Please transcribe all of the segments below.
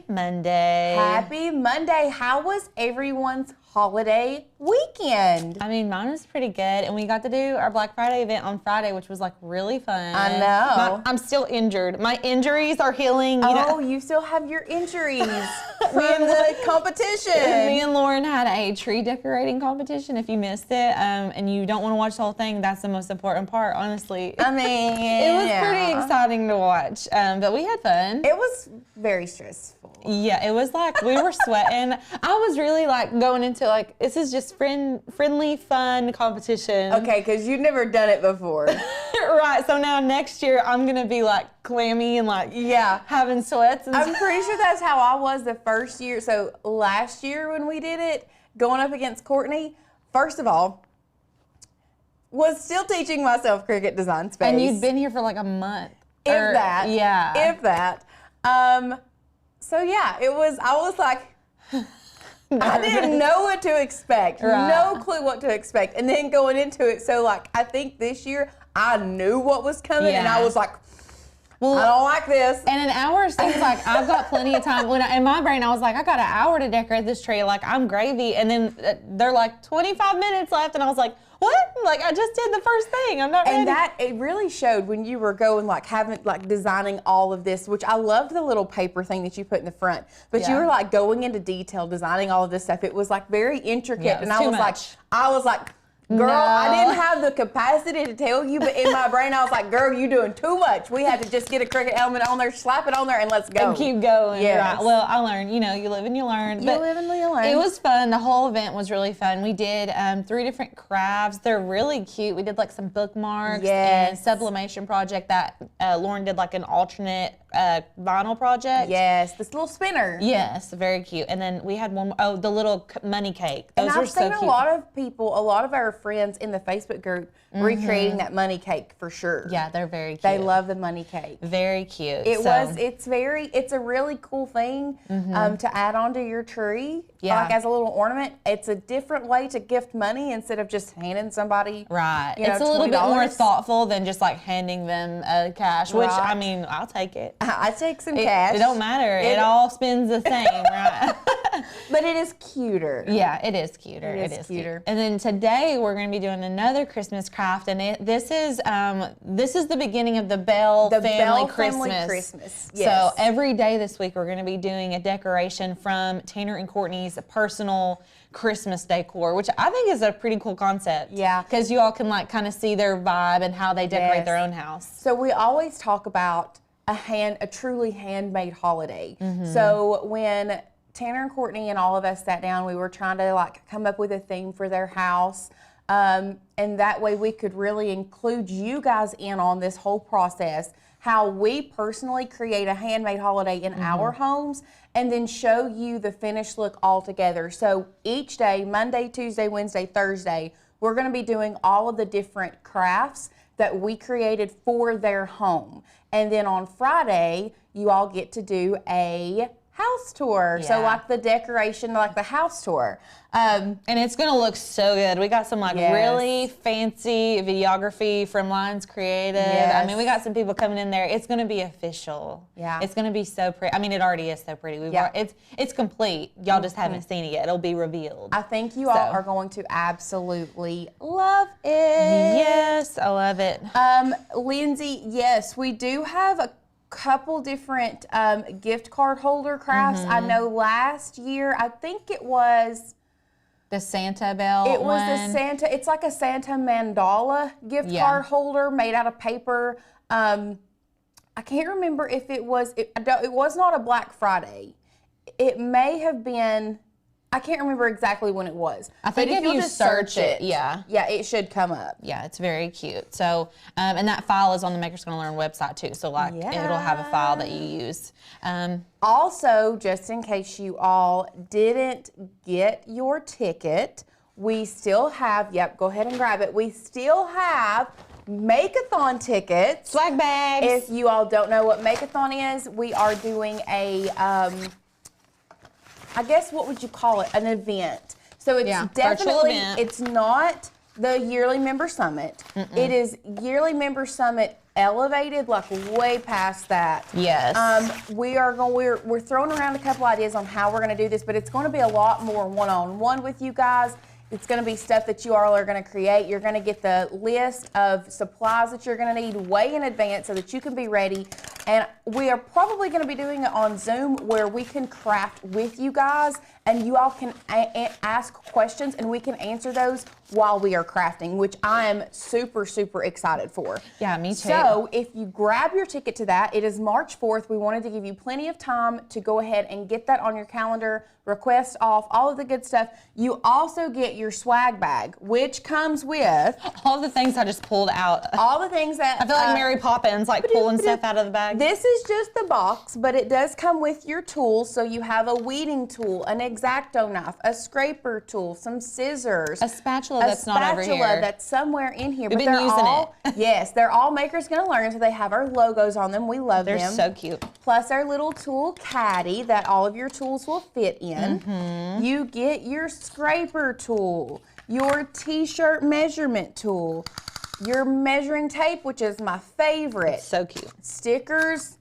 Monday. Happy Monday. How was everyone's holiday weekend? I mean, mine was pretty good, and we got to do our Black Friday event on Friday, which was like really fun. I know. I'm still injured. My injuries are healing. You still have your injuries from the competition. Me and Lauren had a tree decorating competition. If you missed it, and you don't want to watch the whole thing, that's the most important part, honestly. I mean, it was pretty exciting to watch, but we had fun. It was very stressful. Yeah, it was like we were sweating. I was really like going into like, this is just friendly, fun competition. Okay, because you've never done it before. Right, so now next year I'm going to be like clammy and like having sweats. And I'm pretty sure that's how I was the first year. So last year when we did it, going up against Courtney, first of all, was still teaching myself Cricut design space. And you'd been here for like a month. If that. Yeah. If that. So yeah, I was like, I didn't know what to expect. Right. No clue what to expect. And then going into it, so like, I think this year I knew what was coming and I was like, well, I don't like this. And an hour seems like I've got plenty of time. In my brain, I was like, I got an hour to decorate this tree. Like, I'm gravy. And then they're like, 25 minutes left. And I was like, what? Like, I just did the first thing. I'm not ready. And that, it really showed when you were going, like, designing all of this, which I loved the little paper thing that you put in the front. But you were, like, going into detail, designing all of this stuff. It was, like, very intricate. Yeah, and I was like, girl, no. I didn't have the capacity to tell you, but in my brain, I was like, girl, you're doing too much. We had to just get a Cricut element on there, slap it on there, and let's go. And keep going. Yes. Right. Well, I learned, you know, you live and you learn. You live and you learn. It was fun. The whole event was really fun. We did 3 different crafts. They're really cute. We did like some bookmarks and sublimation project that Lauren did like an alternate vinyl project. Yes, this little spinner. Yes, very cute. And then we had one more, the little money cake. Those and were I've so seen cute. a lot of people, a lot of our friends in the Facebook group recreating that money cake for sure. Yeah, they're very cute. They love the money cake. Very cute. It's a really cool thing to add onto your tree. Yeah. Like as a little ornament. It's a different way to gift money instead of just handing somebody. Right. You know, it's a little bit $20. more thoughtful than just like handing them cash, which I mean, I'll take it. I take some cash. It don't matter. It all spends the same, right? But it is cuter. Yeah, it is cuter. It is cuter. And then today we're going to be doing another Christmas craft, and this is the beginning of the Bell family Christmas. Yes. So every day this week we're going to be doing a decoration from Tanner and Courtney's personal Christmas decor, which I think is a pretty cool concept. Yeah. Because you all can like kind of see their vibe and how they decorate their own house. So we always talk about a truly handmade holiday. So when Tanner and Courtney and all of us sat down, we were trying to like come up with a theme for their house. And that way we could really include you guys in on this whole process, how we personally create a handmade holiday in our homes, and then show you the finished look all together. So each day, Monday, Tuesday, Wednesday, Thursday, we're gonna be doing all of the different crafts that we created for their home. And then on Friday, you all get to do a house tour. Yeah. So like the decoration, like the house tour. And it's gonna look so good. We got some like really fancy videography from Lines Creative. I mean, we got some people coming in there. It's gonna be official. Yeah. It's gonna be so pretty. I mean, it already is so pretty. It's complete. Y'all just haven't seen it yet. It'll be revealed. I think you all are going to absolutely love it. Yes, I love it. Lindsay, yes, we do have a couple different gift card holder crafts. I know last year, I think it was The Santa Bell It was one. the Santa, it's like a Santa mandala gift card holder made out of paper. I can't remember if it was, it was not a Black Friday. It may have been, I can't remember exactly when it was. I think if you just search it, yeah, it should come up. Yeah, it's very cute. So, and that file is on the Makers Gonna Learn website too. So like, it'll have a file that you use. Also, just in case you all didn't get your ticket, we still have, go ahead and grab it. We still have Make-a-thon tickets. Swag bags. If you all don't know what Make-a-thon is, we are doing a, I guess, what would you call it? An event. So it's definitely, it's not the yearly member summit. It is yearly member summit elevated, like way past that. Yes. We're throwing around a couple ideas on how we're going to do this, but it's going to be a lot more one-on-one with you guys. It's going to be stuff that you all are going to create. You're going to get the list of supplies that you're going to need way in advance so that you can be ready. And we are probably going to be doing it on Zoom where we can craft with you guys and you all can ask questions and we can answer those while we are crafting, which I am super, super excited for. Yeah, me too. So if you grab your ticket to that, it is March 4th. We wanted to give you plenty of time to go ahead and get that on your calendar, request off, all of the good stuff. You also get your swag bag, which comes with all the things I just pulled out. All the things that I feel like Mary Poppins, like pulling stuff out of the bag. This is just the box, but it does come with your tools. So you have a weeding tool, an X-Acto knife, a scraper tool, some scissors, a spatula that's not over here. A spatula that's somewhere in here. We've been using it. Yes, they're all Makers Gonna Learn, so they have our logos on them. We love them. They're so cute. Plus our little tool caddy that all of your tools will fit in. Mm-hmm. You get your scraper tool, your t-shirt measurement tool, your measuring tape, which is my favorite. It's so cute. Stickers,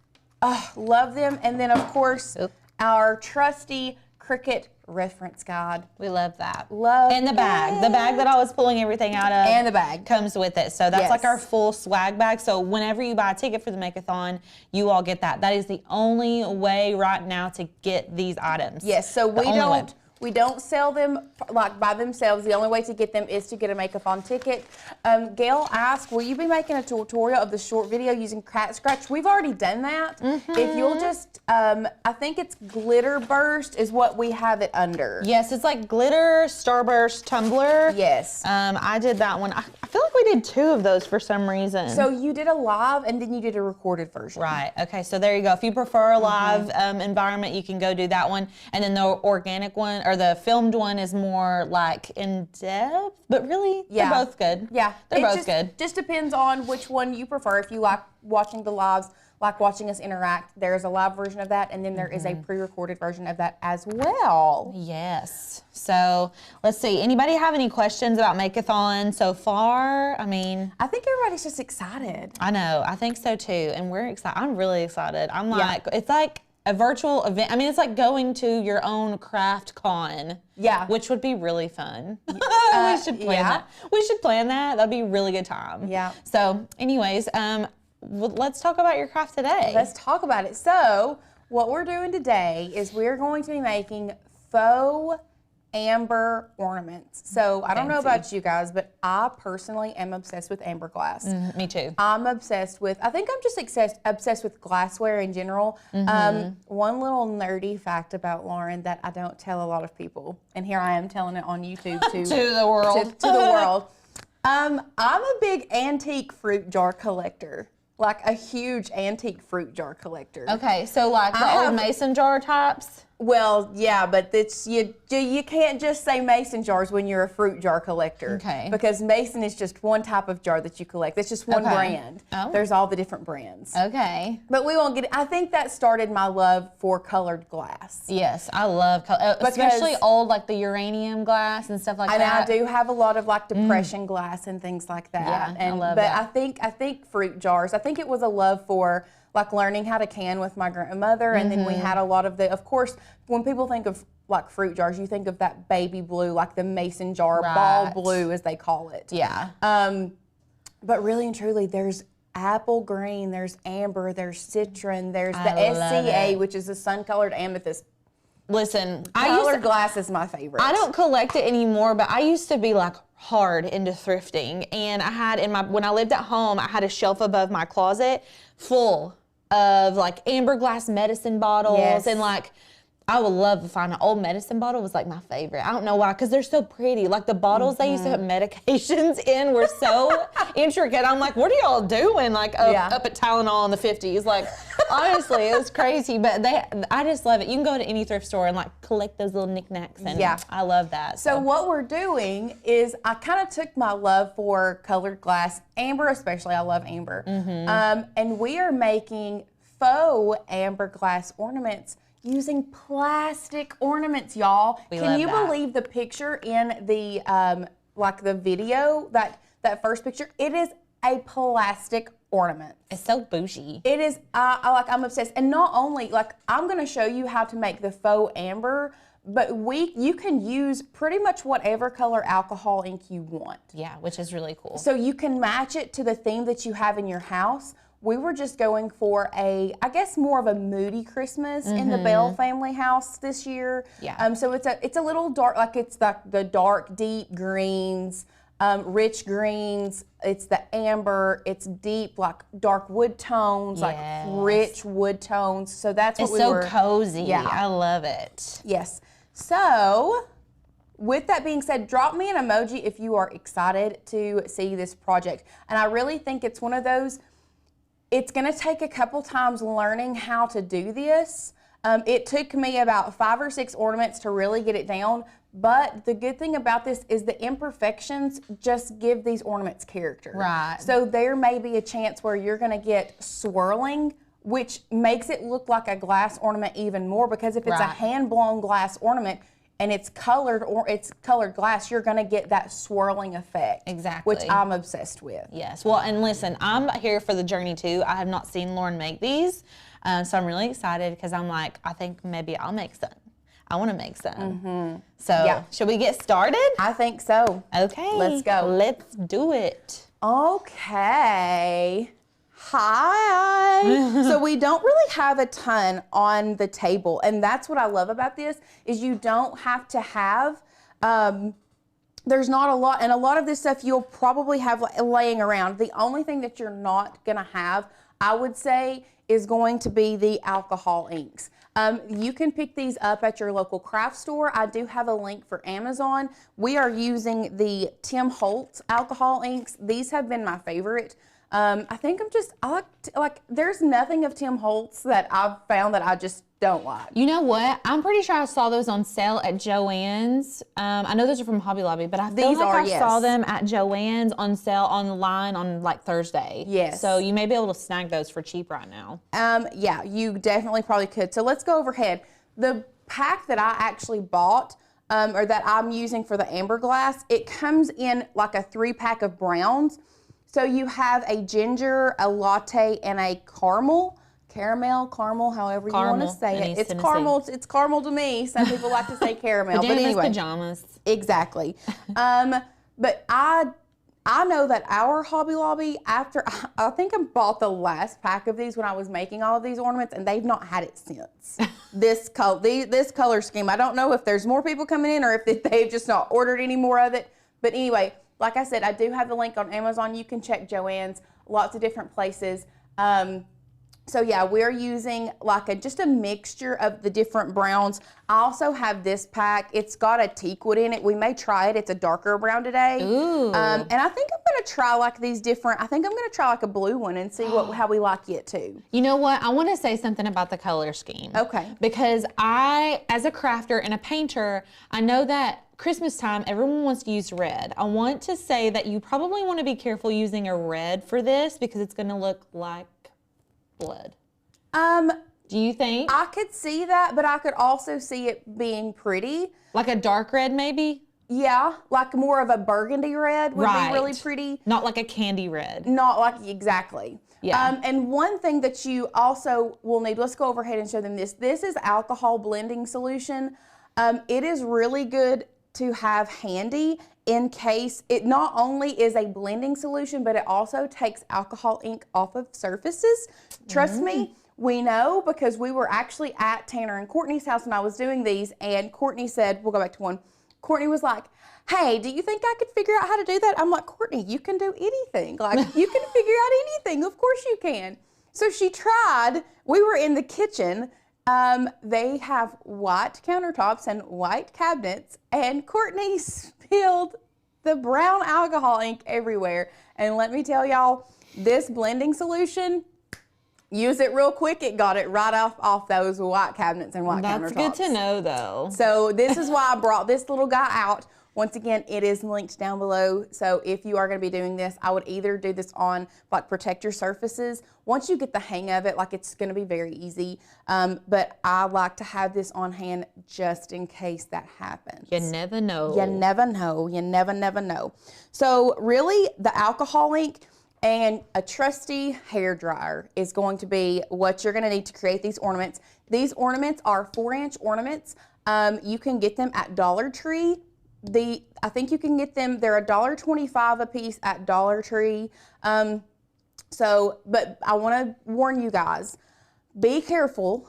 love them. And then, of course, our trusty Cricut reference guide. We love that. And the bag. The bag that I was pulling everything out of. And the bag. Comes with it. So that's like our full swag bag. So whenever you buy a ticket for the Make-a-thon, you all get that. That is the only way right now to get these items. Yes, so we don't sell them like by themselves. The only way to get them is to get a Make-a-thon ticket. Gail asked, will you be making a tutorial of the short video using Cat Scratch? We've already done that. Mm-hmm. If you'll just, I think it's Glitter Burst is what we have it under. Yes, it's like Glitter, Starburst, Tumbler. Yes. I did that one. I feel like we did 2 of those for some reason. So you did a live and then you did a recorded version. Right, okay, so there you go. If you prefer a live environment, you can go do that one. And then the organic one, or the filmed one is more like in depth, but really, they're both good. Yeah, they're both good. Just depends on which one you prefer. If you like watching the lives, like watching us interact, there's a live version of that, and then there is a pre-recorded version of that as well. Yes. So let's see. Anybody have any questions about Make-a-thon so far? I mean, I think everybody's just excited. I know. I think so too, and we're excited. I'm really excited. I'm like, it's like a virtual event. I mean, it's like going to your own craft con. Yeah. Which would be really fun. We should plan that. We should plan that. That'd be a really good time. Yeah. So anyways, let's talk about your craft today. Let's talk about it. So what we're doing today is we're going to be making faux amber ornaments. So I don't know about you guys, but I personally am obsessed with amber glass. Me too. I'm obsessed with, I think I'm just obsessed with glassware in general. One little nerdy fact about Lauren that I don't tell a lot of people, and here I am telling it on YouTube to the world. To the world. I'm a big antique fruit jar collector. Like a huge antique fruit jar collector. Okay, so like the old mason jar types? Well, yeah, but it's you can't just say mason jars when you're a fruit jar collector. Okay. Because mason is just one type of jar that you collect. That's just one brand. Oh. There's all the different brands. Okay. But we won't get it. I think that started my love for colored glass. Yes, I love color, especially old, like the uranium glass and stuff like that. And I do have a lot of like depression glass and things like that. Yeah, I love that. But I think fruit jars, I think it was a love for like learning how to can with my grandmother, and then we had a lot of of course, when people think of like fruit jars, you think of that baby blue, like the mason jar, ball blue as they call it. Yeah. But really and truly, there's apple green, there's amber, there's citron, there's the SCA, which is the sun-colored amethyst. Listen, Colored glass is my favorite. I don't collect it anymore, but I used to be like hard into thrifting, and I had when I lived at home, I had a shelf above my closet full of like amber glass medicine bottles, and like I would love to find an old medicine bottle was like my favorite. I don't know why, because they're so pretty. Like the bottles they used to put medications in were so intricate. I'm like, what are y'all doing? Like up at Tylenol in the 50s. Like honestly, it was crazy. But I just love it. You can go to any thrift store and like collect those little knickknacks, and I love that. So what we're doing is I kind of took my love for colored glass, amber especially. I love amber, and we are making faux amber glass ornaments using plastic ornaments, y'all. Can you believe the picture in the like the video, that first picture? It is a plastic ornaments. It's so bougie. It is, I'm obsessed. And not only, like, I'm gonna show you how to make the faux amber, but you can use pretty much whatever color alcohol ink you want. Yeah, which is really cool. So you can match it to the theme that you have in your house. We were just going for I guess more of a moody Christmas in the Bell family house this year. Yeah. So it's a little dark, like it's the dark, deep greens, rich greens. It's the amber. It's deep, like dark wood tones, like rich wood tones. So that's what it's so cozy. Yeah. I love it. Yes. So with that being said, drop me an emoji if you are excited to see this project. And I really think it's one of those, it's gonna take a couple times learning how to do this. It took me about 5 or 6 ornaments to really get it down, but the good thing about this is the imperfections just give these ornaments character. Right. So there may be a chance where you're gonna get swirling, which makes it look like a glass ornament even more, because if it's a hand-blown glass ornament and it's colored glass, you're gonna get that swirling effect. Exactly. Which I'm obsessed with. Yes. Well, and listen, I'm here for the journey too. I have not seen Lauren make these, so I'm really excited because I'm like, I think maybe I'll make some. I want to make some. So, should we get started? I think so. Okay. Let's go. Let's do it. Okay. Hi. So we don't really have a ton on the table, and that's what I love about this is you don't have to have there's not a lot, and a lot of this stuff you'll probably have laying around. The only thing that you're not gonna have, I would say, is going to be the alcohol inks. You can pick these up at your local craft store. I do have a link for Amazon. We are using the Tim Holtz alcohol inks. These have been my favorite. I think I like there's nothing of Tim Holtz that I've found that I just don't like. You know what? I'm pretty sure I saw those on sale at Joann's. I know those are from Hobby Lobby, but I feel like I saw them at Joann's on sale online on like Thursday. Yes. So you may be able to snag those for cheap right now. Yeah, you definitely probably could. So let's go overhead. The pack that I actually bought, or that I'm using for the amber glass, it comes in like a 3-pack of browns. So you have a ginger, a latte, and a caramel, however you want to say it. It's caramel. It's caramel to me. Some people like to say caramel, but anyway. Pajamas. Exactly. But I know that our Hobby Lobby, after I think I bought the last pack of these when I was making all of these ornaments, and they've not had it since. This color scheme. I don't know if there's more people coming in or if they've just not ordered any more of it. But anyway. Like I said, I do have the link on Amazon. You can check Joann's, lots of different places. So yeah, we're using like just a mixture of the different browns. I also have this pack. It's got a teakwood in it. We may try it. It's a darker brown today. Ooh. And I think I'm gonna try like these different, I think I'm gonna try like a blue one and see how we like it too. You know what? I want to say something about the color scheme. Okay. Because I, as a crafter and a painter, I know that Christmas time, everyone wants to use red. I want to say that you probably want to be careful using a red for this because it's going to look like blood. Do you think? I could see that, but I could also see it being pretty. Like a dark red maybe? Yeah, like more of a burgundy red would be really pretty. Not like a candy red. Not like, exactly. Yeah. And one thing that you also will need, let's go overhead and show them this. This is alcohol blending solution. It is really good to have handy in case it not only is a blending solution, but it also takes alcohol ink off of surfaces. Trust me, we know because we were actually at Tanner and Courtney's house when I was doing these, and Courtney said, we'll go back to one. Courtney was like, hey, do you think I could figure out how to do that? I'm like, Courtney, you can do anything. Like, you can figure out anything. Of course you can. So she tried. We were in the kitchen. They have white countertops and white cabinets, and Courtney spilled the brown alcohol ink everywhere. And let me tell y'all, this blending solution, use it real quick. It got it right off those white cabinets and white countertops. That's good to know, though. So this is why I brought this little guy out. Once again, it is linked down below. So if you are going to be doing this, I would either do this on like protect your surfaces. Once you get the hang of it, like it's going to be very easy. But I like to have this on hand just in case that happens. You never know. You never know. You never know. So really, the alcohol ink, And a trusty hair dryer is going to be what you're going to need to create these ornaments. These ornaments are 4-inch ornaments. You can get them at Dollar Tree. I think you can get them, they're $1.25 a piece at Dollar Tree. But I want to warn you guys, be careful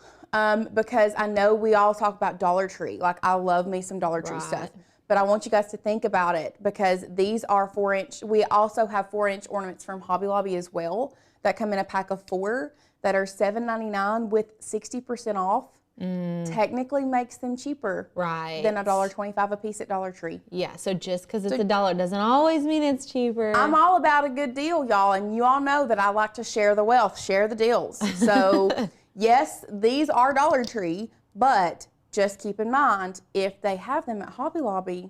because I know we all talk about Dollar Tree. Like, I love me some Dollar Tree stuff. But I want you guys to think about it because these are 4-inch. We also have 4-inch ornaments from Hobby Lobby as well that come in a pack of 4 that are $7.99 with 60% off. Technically makes them cheaper than $1.25 a piece at Dollar Tree. Yeah, so just because it's $1 doesn't always mean it's cheaper. I'm all about a good deal, y'all, and you all know that I like to share the wealth, share the deals. So yes, these are Dollar Tree, but just keep in mind, if they have them at Hobby Lobby,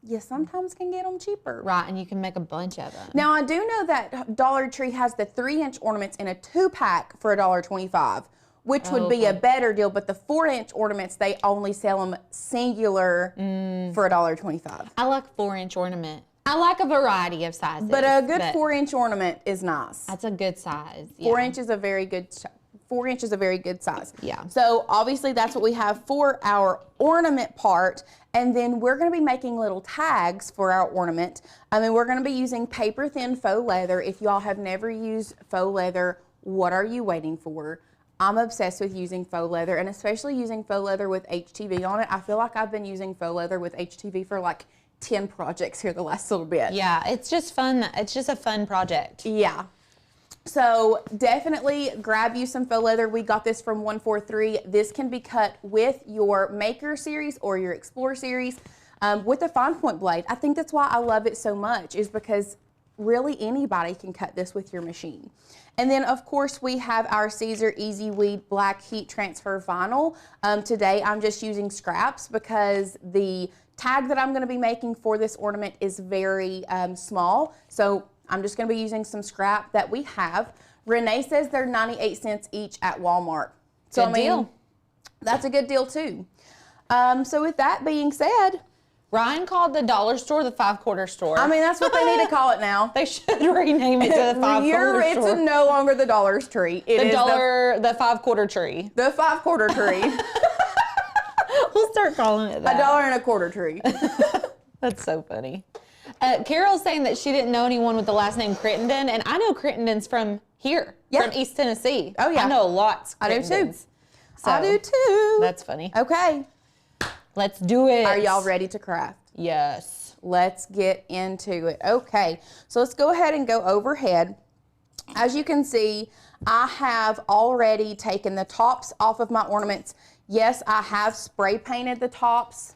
you sometimes can get them cheaper. Right, and you can make a bunch of them. Now, I do know that Dollar Tree has the 3-inch ornaments in a 2-pack for $1.25, which would be a better deal, but the 4-inch ornaments, they only sell them singular for $1.25. I like 4-inch ornament. I like a variety of sizes. But a good 4-inch ornament is nice. That's a good size. 4 inches is a very good 4 inches is a very good size. Yeah. So obviously that's what we have for our ornament part. And then we're going to be making little tags for our ornament. We're going to be using paper thin faux leather. If y'all have never used faux leather, what are you waiting for? I'm obsessed with using faux leather, and especially using faux leather with HTV on it. I feel like I've been using faux leather with HTV for like 10 projects here the last little bit. Yeah, it's just fun. It's just a fun project. Yeah. So definitely grab you some faux leather. We got this from 143. This can be cut with your Maker series or your Explore series with a fine point blade. I think that's why I love it so much, is because really anybody can cut this with your machine. And then of course we have our Caesar Easy Weed Black Heat Transfer Vinyl. Today I'm just using scraps because the tag that I'm going to be making for this ornament is very small. So I'm just going to be using some scrap that we have. Renee says they're 98 cents each at Walmart. So good deal. That's a good deal too. So with that being said, Ryan called the dollar store the 5-quarter store. I mean, that's what they need to call it now. They should rename it to the 5-quarter store. It's no longer the Dollar's Tree. It is the 5-quarter tree. The 5-quarter tree. We'll start calling it that. $1.25 tree. That's so funny. Carol's saying that she didn't know anyone with the last name Crittenden, and I know Crittenden's from here, from East Tennessee. Oh, yeah. I know lots of I do too. So, I do too. That's funny. Okay. Let's do it. Are y'all ready to craft? Yes. Let's get into it. Okay, so let's go ahead and go overhead. As you can see, I have already taken the tops off of my ornaments. Yes, I have spray painted the tops.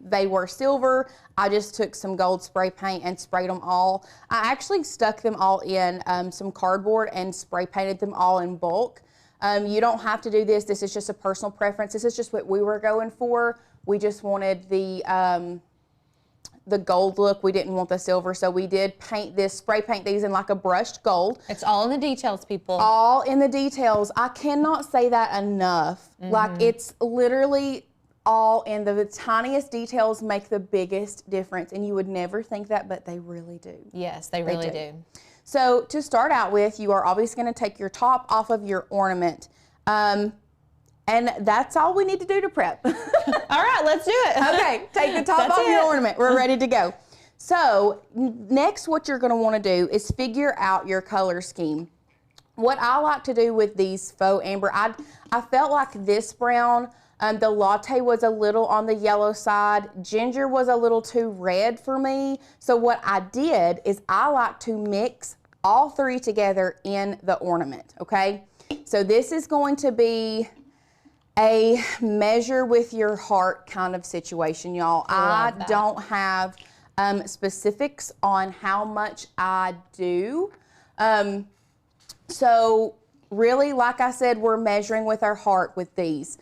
They were silver. I just took some gold spray paint and sprayed them all. I actually stuck them all in some cardboard and spray painted them all in bulk. You don't have to do this. This is just a personal preference. This is just what we were going for. We just wanted the gold look. We didn't want the silver, so we did spray paint these in like a brushed gold. It's all in the details, people. All in the details. I cannot say that enough. Like, it's literally all in the tiniest details make the biggest difference, and you would never think that, but they really do. Yes, they really do. So to start out with, you are obviously going to take your top off of your ornament. And that's all we need to do to prep. All right, let's do it. Okay, take the top off your ornament. We're ready to go. So next, what you're going to want to do is figure out your color scheme. What I like to do with these faux amber, I felt like this brown, the latte was a little on the yellow side. Ginger was a little too red for me. So what I did is I like to mix all three together in the ornament, okay? So this is going to be a measure with your heart kind of situation, y'all. I don't have specifics on how much I do. So really, like I said, we're measuring with our heart with these.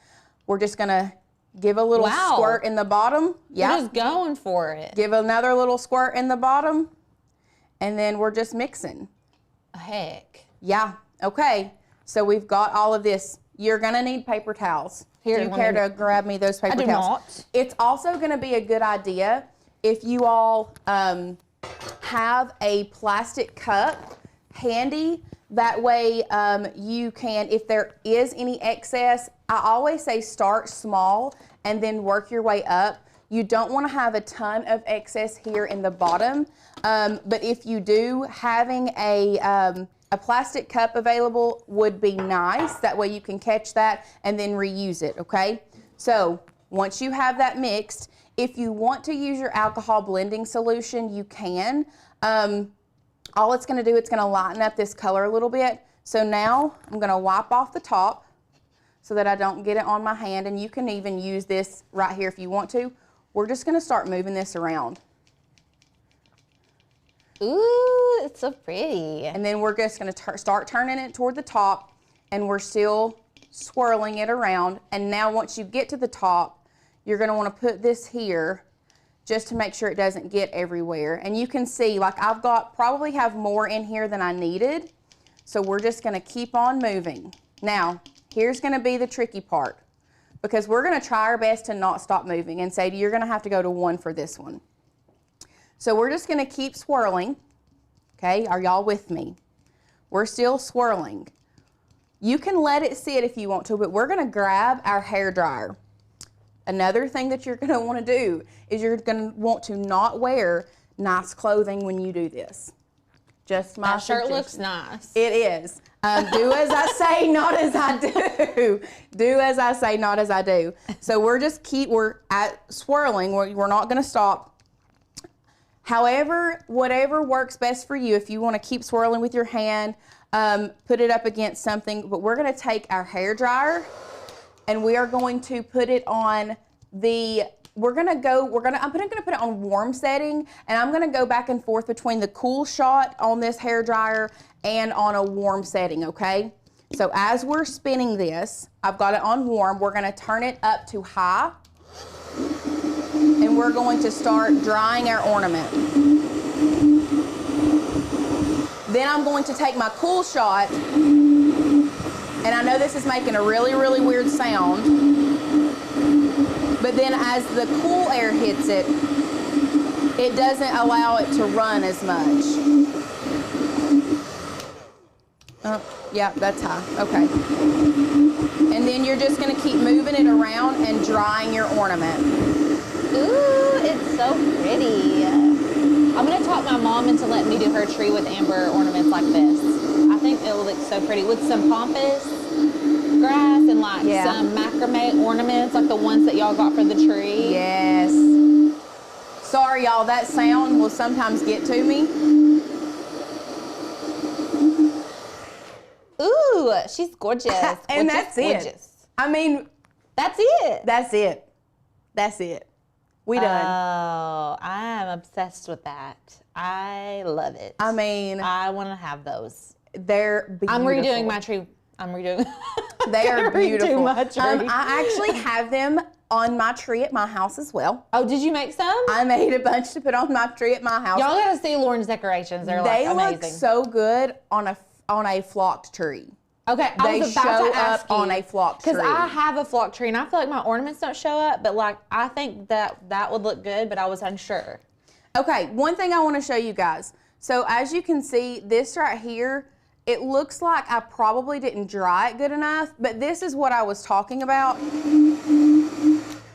We're just gonna give a little squirt in the bottom. Yeah, we're just going for it. Give another little squirt in the bottom, and then we're just mixing. Heck. Yeah, okay. So we've got all of this. You're gonna need paper towels. Here, do you care to grab me those paper towels? I do not. It's also gonna be a good idea if you all have a plastic cup handy. That way you can, if there is any excess, I always say start small and then work your way up. You don't want to have a ton of excess here in the bottom, but if you do, having a plastic cup available would be nice. That way you can catch that and then reuse it, okay? So once you have that mixed, if you want to use your alcohol blending solution, you can. All it's going to do, it's going to lighten up this color a little bit. So now I'm going to wipe off the top so that I don't get it on my hand, and you can even use this right here if you want to. We're just going to start moving this around. Ooh, it's so pretty. And then we're just going to start turning it toward the top, and we're still swirling it around. And now once you get to the top, you're going to want to put this here just to make sure it doesn't get everywhere. And you can see, like, I've got, probably have more in here than I needed. So we're just going to keep on moving. Now, here's going to be the tricky part, because we're going to try our best to not stop moving. And Sadie, you're going to have to go to 1 for this one. So we're just going to keep swirling. Okay, are y'all with me? We're still swirling. You can let it sit if you want to, but we're going to grab our hair dryer. Another thing that you're going to want to do is you're going to want to not wear nice clothing when you do this. Just my suggestion. That shirt looks nice. It is. Do as I say, not as I do. Do as I say, not as I do. So we're swirling. We're not going to stop. However, whatever works best for you. If you want to keep swirling with your hand, put it up against something. But we're going to take our hair dryer and we are going to put it on the, I'm gonna put it on warm setting, and I'm gonna go back and forth between the cool shot on this hair dryer and on a warm setting, okay? So as we're spinning this, I've got it on warm, we're gonna turn it up to high, and we're going to start drying our ornament. Then I'm going to take my cool shot, and I know this is making a really, really weird sound, but then as the cool air hits it, it doesn't allow it to run as much. Oh, yeah, that's high, okay. And then you're just gonna keep moving it around and drying your ornament. Ooh, it's so pretty. I'm gonna talk my mom into letting me do her tree with amber ornaments like this. I think it will look so pretty with some pampas grass and like some macrame ornaments like the ones that y'all got for the tree. Yes. Sorry y'all, that sound will sometimes get to me. Ooh, she's gorgeous. And that's gorgeous. It. I mean, that's it. That's it. That's it. We done. Oh, I'm obsessed with that. I love it. I mean, I want to have those. They're beautiful. I'm redoing my tree. I'm redoing. They are beautiful. My tree. I actually have them on my tree at my house as well. Oh, did you make some? I made a bunch to put on my tree at my house. Y'all gotta see Lauren's decorations. They're like amazing. They look so good on a flocked tree. Okay, they I was about show to ask up on a flocked tree. Because I have a flocked tree, and I feel like my ornaments don't show up, but like I think that would look good, but I was unsure. Okay, one thing I want to show you guys. So as you can see, this right here, it looks like I probably didn't dry it good enough, but this is what I was talking about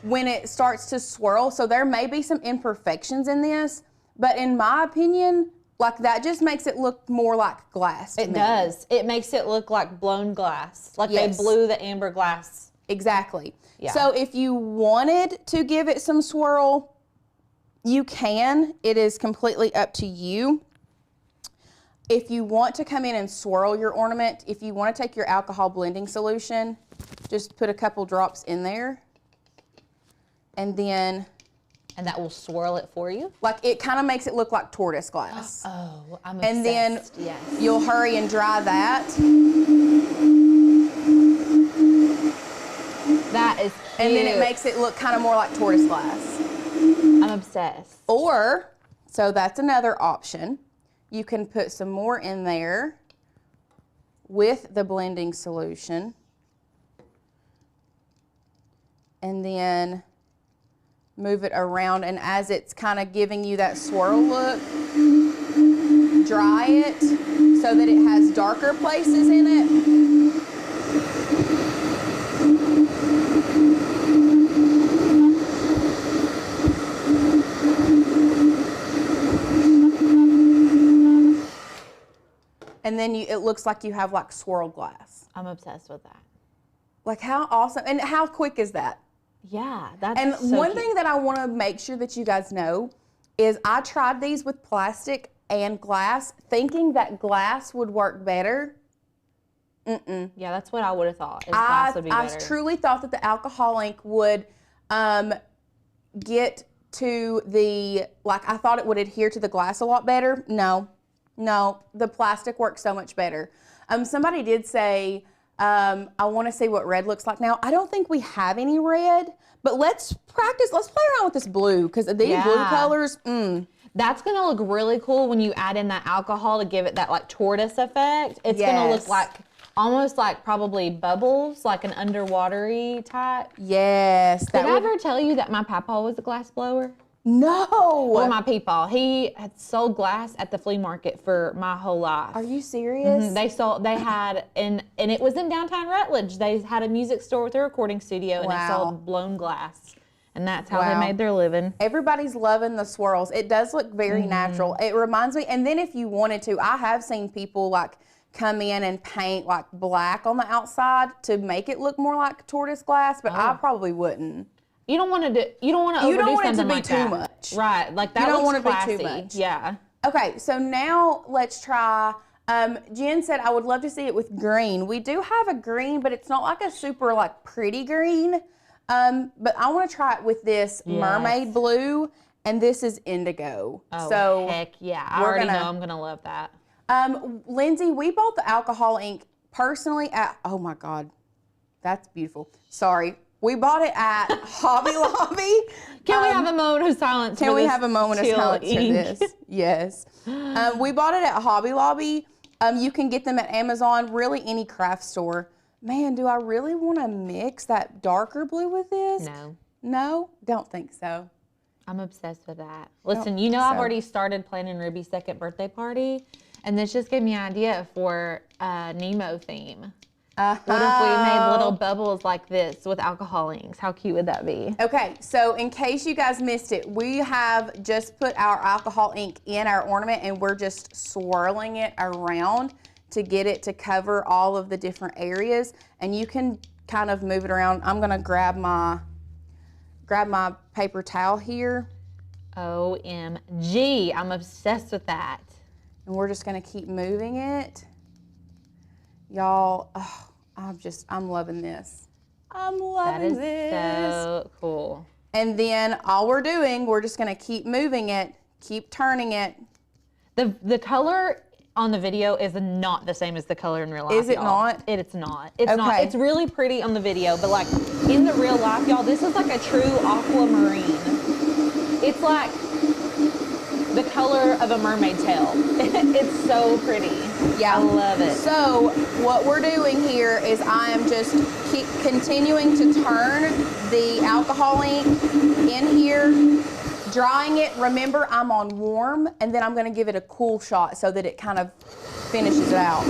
when it starts to swirl. So there may be some imperfections in this, but in my opinion, like that just makes it look more like glass to me. It does. It makes it look like blown glass. Like they blew the amber glass. Exactly. Yeah. So if you wanted to give it some swirl, you can. It is completely up to you. If you want to come in and swirl your ornament, if you want to take your alcohol blending solution, just put a couple drops in there. And then... And that will swirl it for you? Like it kind of makes it look like tortoise glass. Oh, I'm obsessed. And then yes. You'll hurry and dry that. That is cute. And then it makes it look kind of more like tortoise glass. I'm obsessed. Or, so that's another option. You can put some more in there with the blending solution. And then move it around, and as it's kind of giving you that swirl look, dry it so that it has darker places in it. And then it looks like you have like swirl glass. I'm obsessed with that. Like how awesome, and how quick is that? Yeah, that's And so one cute. thing that I want to make sure that you guys know is I tried these with plastic and glass, thinking that glass would work better. Yeah, that's what I would have thought. Is glass would be I better. truly thought that the alcohol ink would get to the, like I thought it would adhere to the glass a lot better. No, the plastic works so much better. Somebody did say, I want to see what red looks like now. I don't think we have any red, but let's practice. Let's play around with this blue because these blue colors, That's going to look really cool when you add in that alcohol to give it that like tortoise effect. It's going to look like almost like probably bubbles, like an underwatery type. Yes. Did I ever tell you that my papa was a glass blower? No. Well, my peepaw. He had sold glass at the flea market for my whole life. Are you serious? They had, and it was in downtown Rutledge. They had a music store with a recording studio, and they sold blown glass. And that's how they made their living. Everybody's loving the swirls. It does look very natural. It reminds me, and then if you wanted to, I have seen people like come in and paint like black on the outside to make it look more like tortoise glass, but I probably wouldn't. You don't want to do. You don't want to overdo something like that. You don't want it to be too much. Right? Like that. You don't want to be too much. Yeah. Okay, so now let's try. Jen said I would love to see it with green. We do have a green, but it's not like a super like pretty green. But I want to try it with this mermaid blue, and this is indigo. Oh, so heck yeah! I already know I'm gonna love that. Lindsay, we bought the alcohol ink personally at. Oh my God, that's beautiful. Sorry. We bought it at Hobby Lobby. Can we have a moment of silence? Can we have a moment of silence for this? Yes. We bought it at Hobby Lobby. You can get them at Amazon, really any craft store. Man, do I really want to mix that darker blue with this? No. No? Don't think so. I'm obsessed with that. Listen, you know I've already started planning Ruby's second birthday party, and this just gave me an idea for a Nemo theme. What if we made little bubbles like this with alcohol inks? How cute would that be? Okay, so in case you guys missed it, we have just put our alcohol ink in our ornament and we're just swirling it around to get it to cover all of the different areas. And you can kind of move it around. I'm gonna grab my paper towel here. OMG, I'm obsessed with that. And we're just gonna keep moving it. Y'all, I'm loving this. I'm loving this. That is so cool. And then all we're doing, we're just gonna keep moving it, keep turning it. The color on the video is not the same as the color in real life. Is it not? It's not. It's not. It's really pretty on the video, but like in the real life, y'all, this is like a true aquamarine. It's like the color of a mermaid tail. It's so pretty. Yeah. I love it. So what we're doing here is I am just keep continuing to turn the alcohol ink in here, drying it. Remember, I'm on warm, and then I'm going to give it a cool shot so that it kind of finishes it out.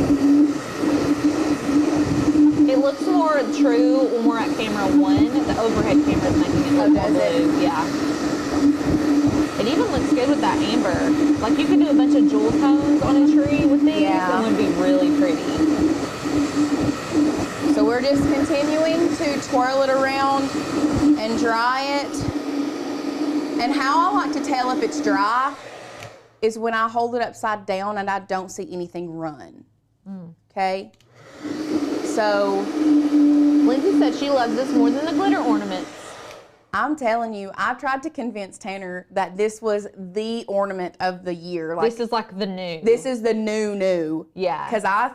It looks more true when we're at camera 1. The overhead camera is making it look more blue. Yeah. It even looks good with that amber. Like you could do a bunch of jewel tones on a tree with these and it would be really pretty. So we're just continuing to twirl it around and dry it. And how I like to tell if it's dry is when I hold it upside down and I don't see anything run. Okay? So Lindsay said she loves this more than the glitter ornaments. I'm telling you, I tried to convince Tanner that this was the ornament of the year. Like, this is like the new. This is the new. Yeah. Because I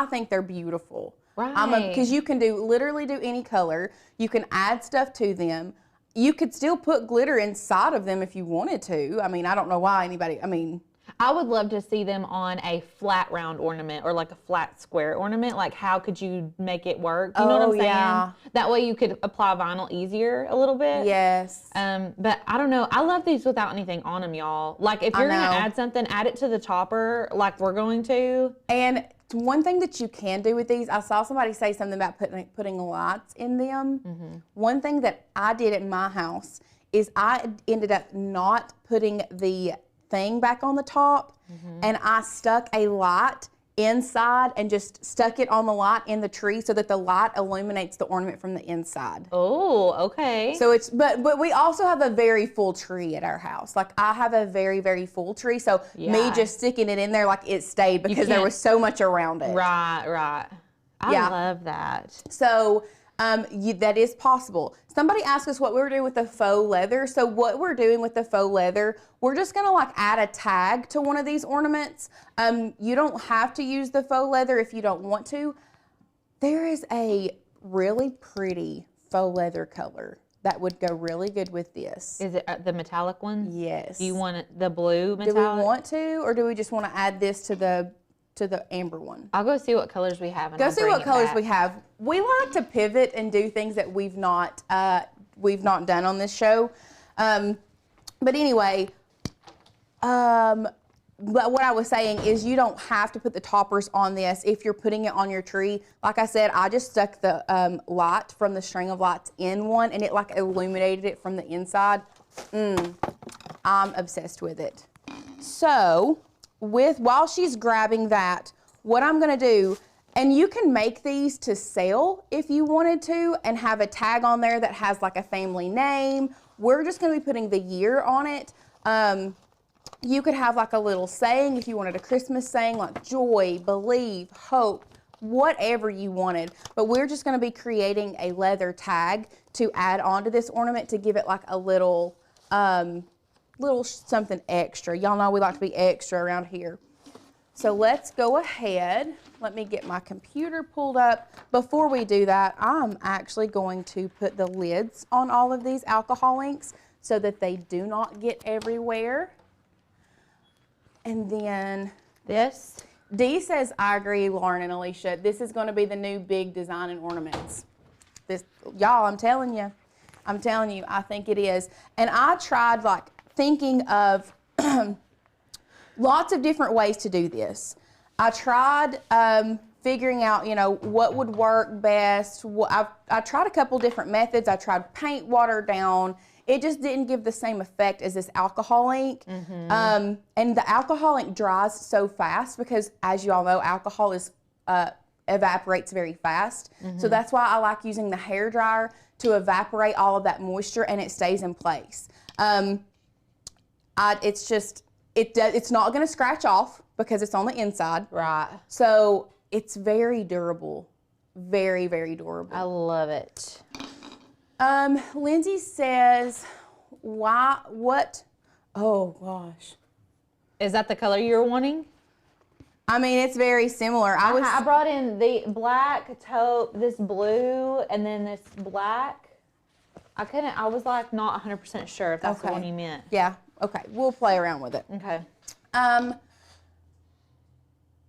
think they're beautiful. Right. Because you can literally do any color. You can add stuff to them. You could still put glitter inside of them if you wanted to. I mean, I don't know why anybody. I would love to see them on a flat round ornament or like a flat square ornament. Like, how could you make it work? You know what I'm saying? Yeah. That way you could apply vinyl easier a little bit. Yes. But I don't know. I love these without anything on them, y'all. Like, if you're going to add something, add it to the topper like we're going to. And one thing that you can do with these, I saw somebody say something about putting lights in them. One thing that I did at my house is I ended up not putting the thing back on the top, and I stuck a light inside and just stuck it on the light in the tree so that the light illuminates the ornament from the inside. Oh, okay. So it's, but we also have a very full tree at our house. Like, I have a very, very full tree, so me just sticking it in there, like, it stayed because there was so much around it. Right. I love that. So that is possible. Somebody asked us what we were doing with the faux leather. So what we're doing with the faux leather, we're just gonna like add a tag to one of these ornaments. You don't have to use the faux leather if you don't want to. There is a really pretty faux leather color that would go really good with this. Is it the metallic one? Yes. Do you want the blue metallic? Do we want to, or do we just want to add this to the amber one? I'll go see what colors we have. And Go see what colors we have. We like to pivot and do things that we've not done on this show. But anyway, but what I was saying is you don't have to put the toppers on this if you're putting it on your tree. Like I said, I just stuck the light from the string of lights in one, and it like illuminated it from the inside. I'm obsessed with it. So while she's grabbing that, what I'm gonna do, and you can make these to sell if you wanted to and have a tag on there that has like a family name. We're just gonna be putting the year on it. You could have like a little saying if you wanted a Christmas saying like joy, believe, hope, whatever you wanted. But we're just gonna be creating a leather tag to add onto this ornament to give it like a little something extra. Y'all know we like to be extra around here. So let's go ahead. Let me get my computer pulled up. Before we do that, I'm actually going to put the lids on all of these alcohol inks so that they do not get everywhere. And then this. Dee says, I agree, Lauren and Alicia. This is going to be the new big design and ornaments. This, y'all, I'm telling you, I think it is. And I tried like thinking of lots of different ways to do this. I tried figuring out, you know, what would work best. I tried a couple different methods. I tried paint, water down. It just didn't give the same effect as this alcohol ink. And the alcohol ink dries so fast because, as you all know, alcohol is evaporates very fast. So that's why I like using the hair dryer to evaporate all of that moisture and it stays in place. It's not going to scratch off because it's on the inside. Right. So it's very durable. Very, very durable. I love it. Lindsay says, oh gosh. Is that the color you're wanting? I mean, it's very similar. I brought in the black taupe, this blue, and then this black. I was like not 100% sure if that's the one you meant. Yeah, okay, we'll play around with it. Okay.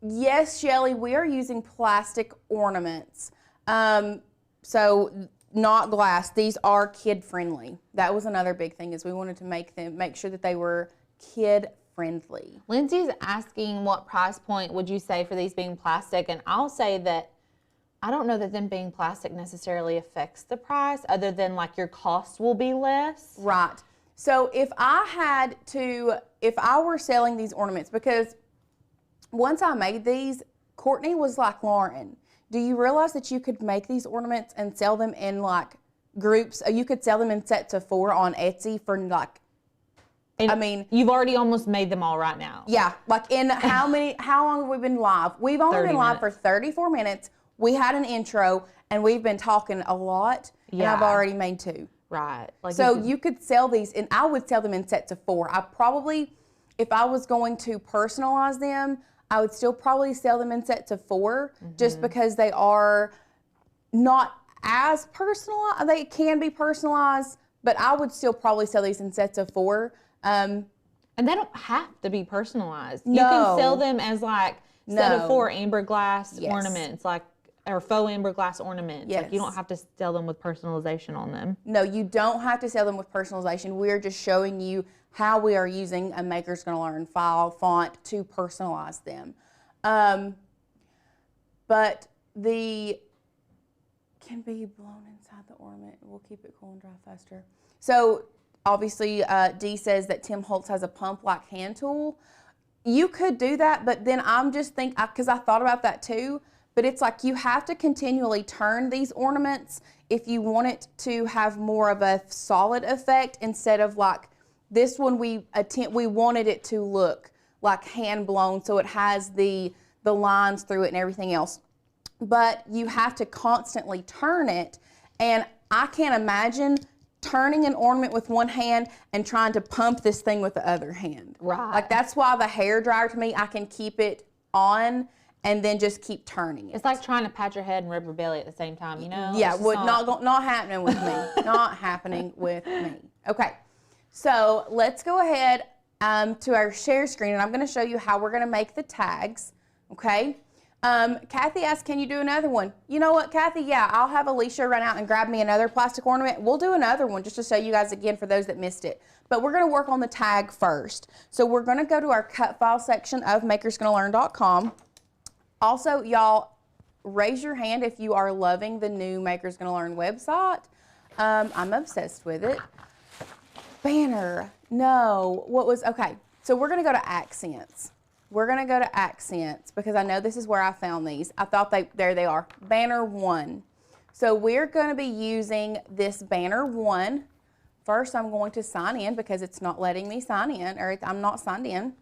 Yes, Shelly, we are using plastic ornaments. So not glass. These are kid friendly. That was another big thing, is we wanted to make sure that they were kid friendly. Lindsay's asking what price point would you say for these being plastic, and I'll say that I don't know that them being plastic necessarily affects the price, other than like your cost will be less. Right. So if I were selling these ornaments, because once I made these, Courtney was like, Lauren, do you realize that you could make these ornaments and sell them in like groups? You could sell them in sets of 4 on Etsy for like, and I mean, you've already almost made them all right now. Yeah. Like in how long have we been live? We've only been live for 34 minutes. We had an intro and we've been talking a lot, and I've already made 2. Right. Like so you could sell these, and I would sell them in sets of 4. I probably, if I was going to personalize them, I would still probably sell them in sets of 4, just because they are not as personalized. They can be personalized, but I would still probably sell these in sets of 4. And And they don't have to be personalized. No. You can sell them as like set of No. 4 amber glass Yes. ornaments, like, or faux amber glass ornaments. Yes. Like, you don't have to sell them with personalization on them. No, you don't have to sell them with personalization. We're just showing you how we are using a Maker's Gonna Learn file font to personalize them. But the can be blown inside the ornament. We'll keep it cool and dry faster. So obviously, Dee says that Tim Holtz has a pump-like hand tool. You could do that, but then I'm just thinking, because I thought about that too, but it's like you have to continually turn these ornaments if you want it to have more of a solid effect instead of like this one we wanted it to look like hand blown, so it has the lines through it and everything else. But you have to constantly turn it, and I can't imagine turning an ornament with one hand and trying to pump this thing with the other hand. Right. Like that's why the hair dryer, to me, I can keep it on and then just keep turning it. It's like trying to pat your head and rub your belly at the same time, you know? Yeah, not happening with me. Not happening with me. Okay, so let's go ahead to our share screen, and I'm going to show you how we're going to make the tags. Okay. Kathy asked, can you do another one? You know what, Kathy? Yeah, I'll have Alicia run out and grab me another plastic ornament. We'll do another one just to show you guys again for those that missed it. But we're going to work on the tag first. So we're going to go to our cut file section of makersgonnalearn.com. Also, y'all, raise your hand if you are loving the new Makers Gonna Learn website. I'm obsessed with it. Banner. No. Okay. So we're going to go to accents. We're going to go to accents because I know this is where I found these. I thought there they are. Banner 1. So we're going to be using this banner 1. First, I'm going to sign in because it's not letting me sign in, or I'm not signed in.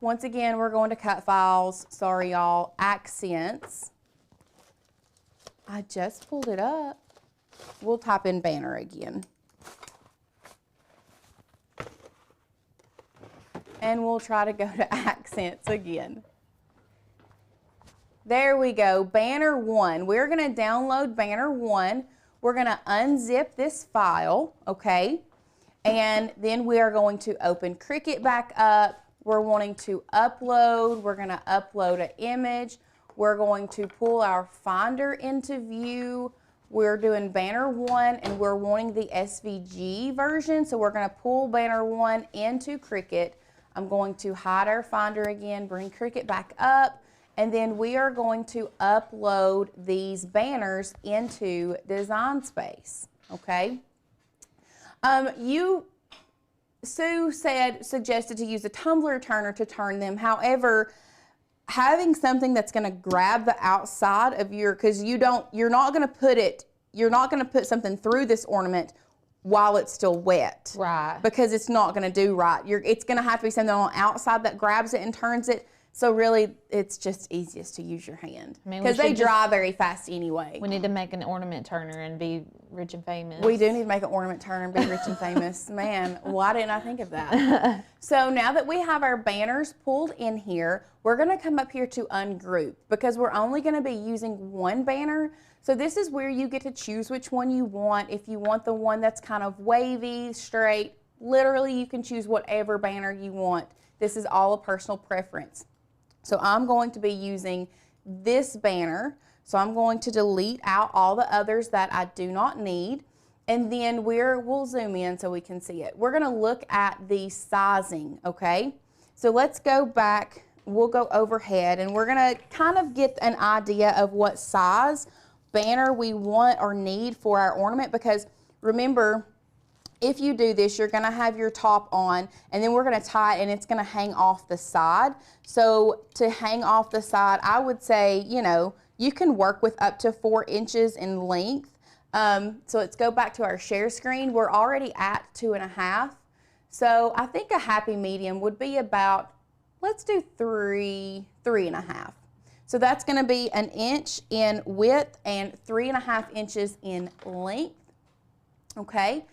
Once again, we're going to cut files. Sorry, y'all. Accents. I just pulled it up. We'll type in banner again. And we'll try to go to accents again. There we go, banner 1. We're going to download banner 1. We're going to unzip this file, okay? And then we are going to open Cricut back up. We're wanting to upload. We're going to upload an image. We're going to pull our Finder into view. We're doing banner 1 and we're wanting the SVG version. So we're going to pull banner 1 into Cricut. I'm going to hide our Finder again, bring Cricut back up, and then we are going to upload these banners into Design Space, okay? Sue suggested to use a tumbler turner to turn them. However, having something that's going to grab the outside of because you're not going to put something through this ornament while it's still wet. Right. Because it's not going to do right. It's going to have to be something on the outside that grabs it and turns it. So really, it's just easiest to use your hand. Because they dry very fast anyway. We need to make an ornament turner and be rich and famous. We do need to make an ornament turner and be rich and famous. Man, why didn't I think of that? So now that we have our banners pulled in here, we're going to come up here to ungroup because we're only going to be using one banner. So this is where you get to choose which one you want. If you want the one that's kind of wavy, straight, literally you can choose whatever banner you want. This is all a personal preference. So I'm going to be using this banner. So I'm going to delete out all the others that I do not need. And then we'll zoom in so we can see it. We're going to look at the sizing, okay? So let's go back. We'll go overhead and we're going to kind of get an idea of what size banner we want or need for our ornament, because remember, if you do this, you're going to have your top on and then we're going to tie it and it's going to hang off the side. So to hang off the side, I would say, you can work with up to 4 inches in length. So let's go back to our share screen. We're already at 2.5. So I think a happy medium would be about, let's do 3.5. So that's going to be 1 inch in width and 3.5 inches in length. Okay.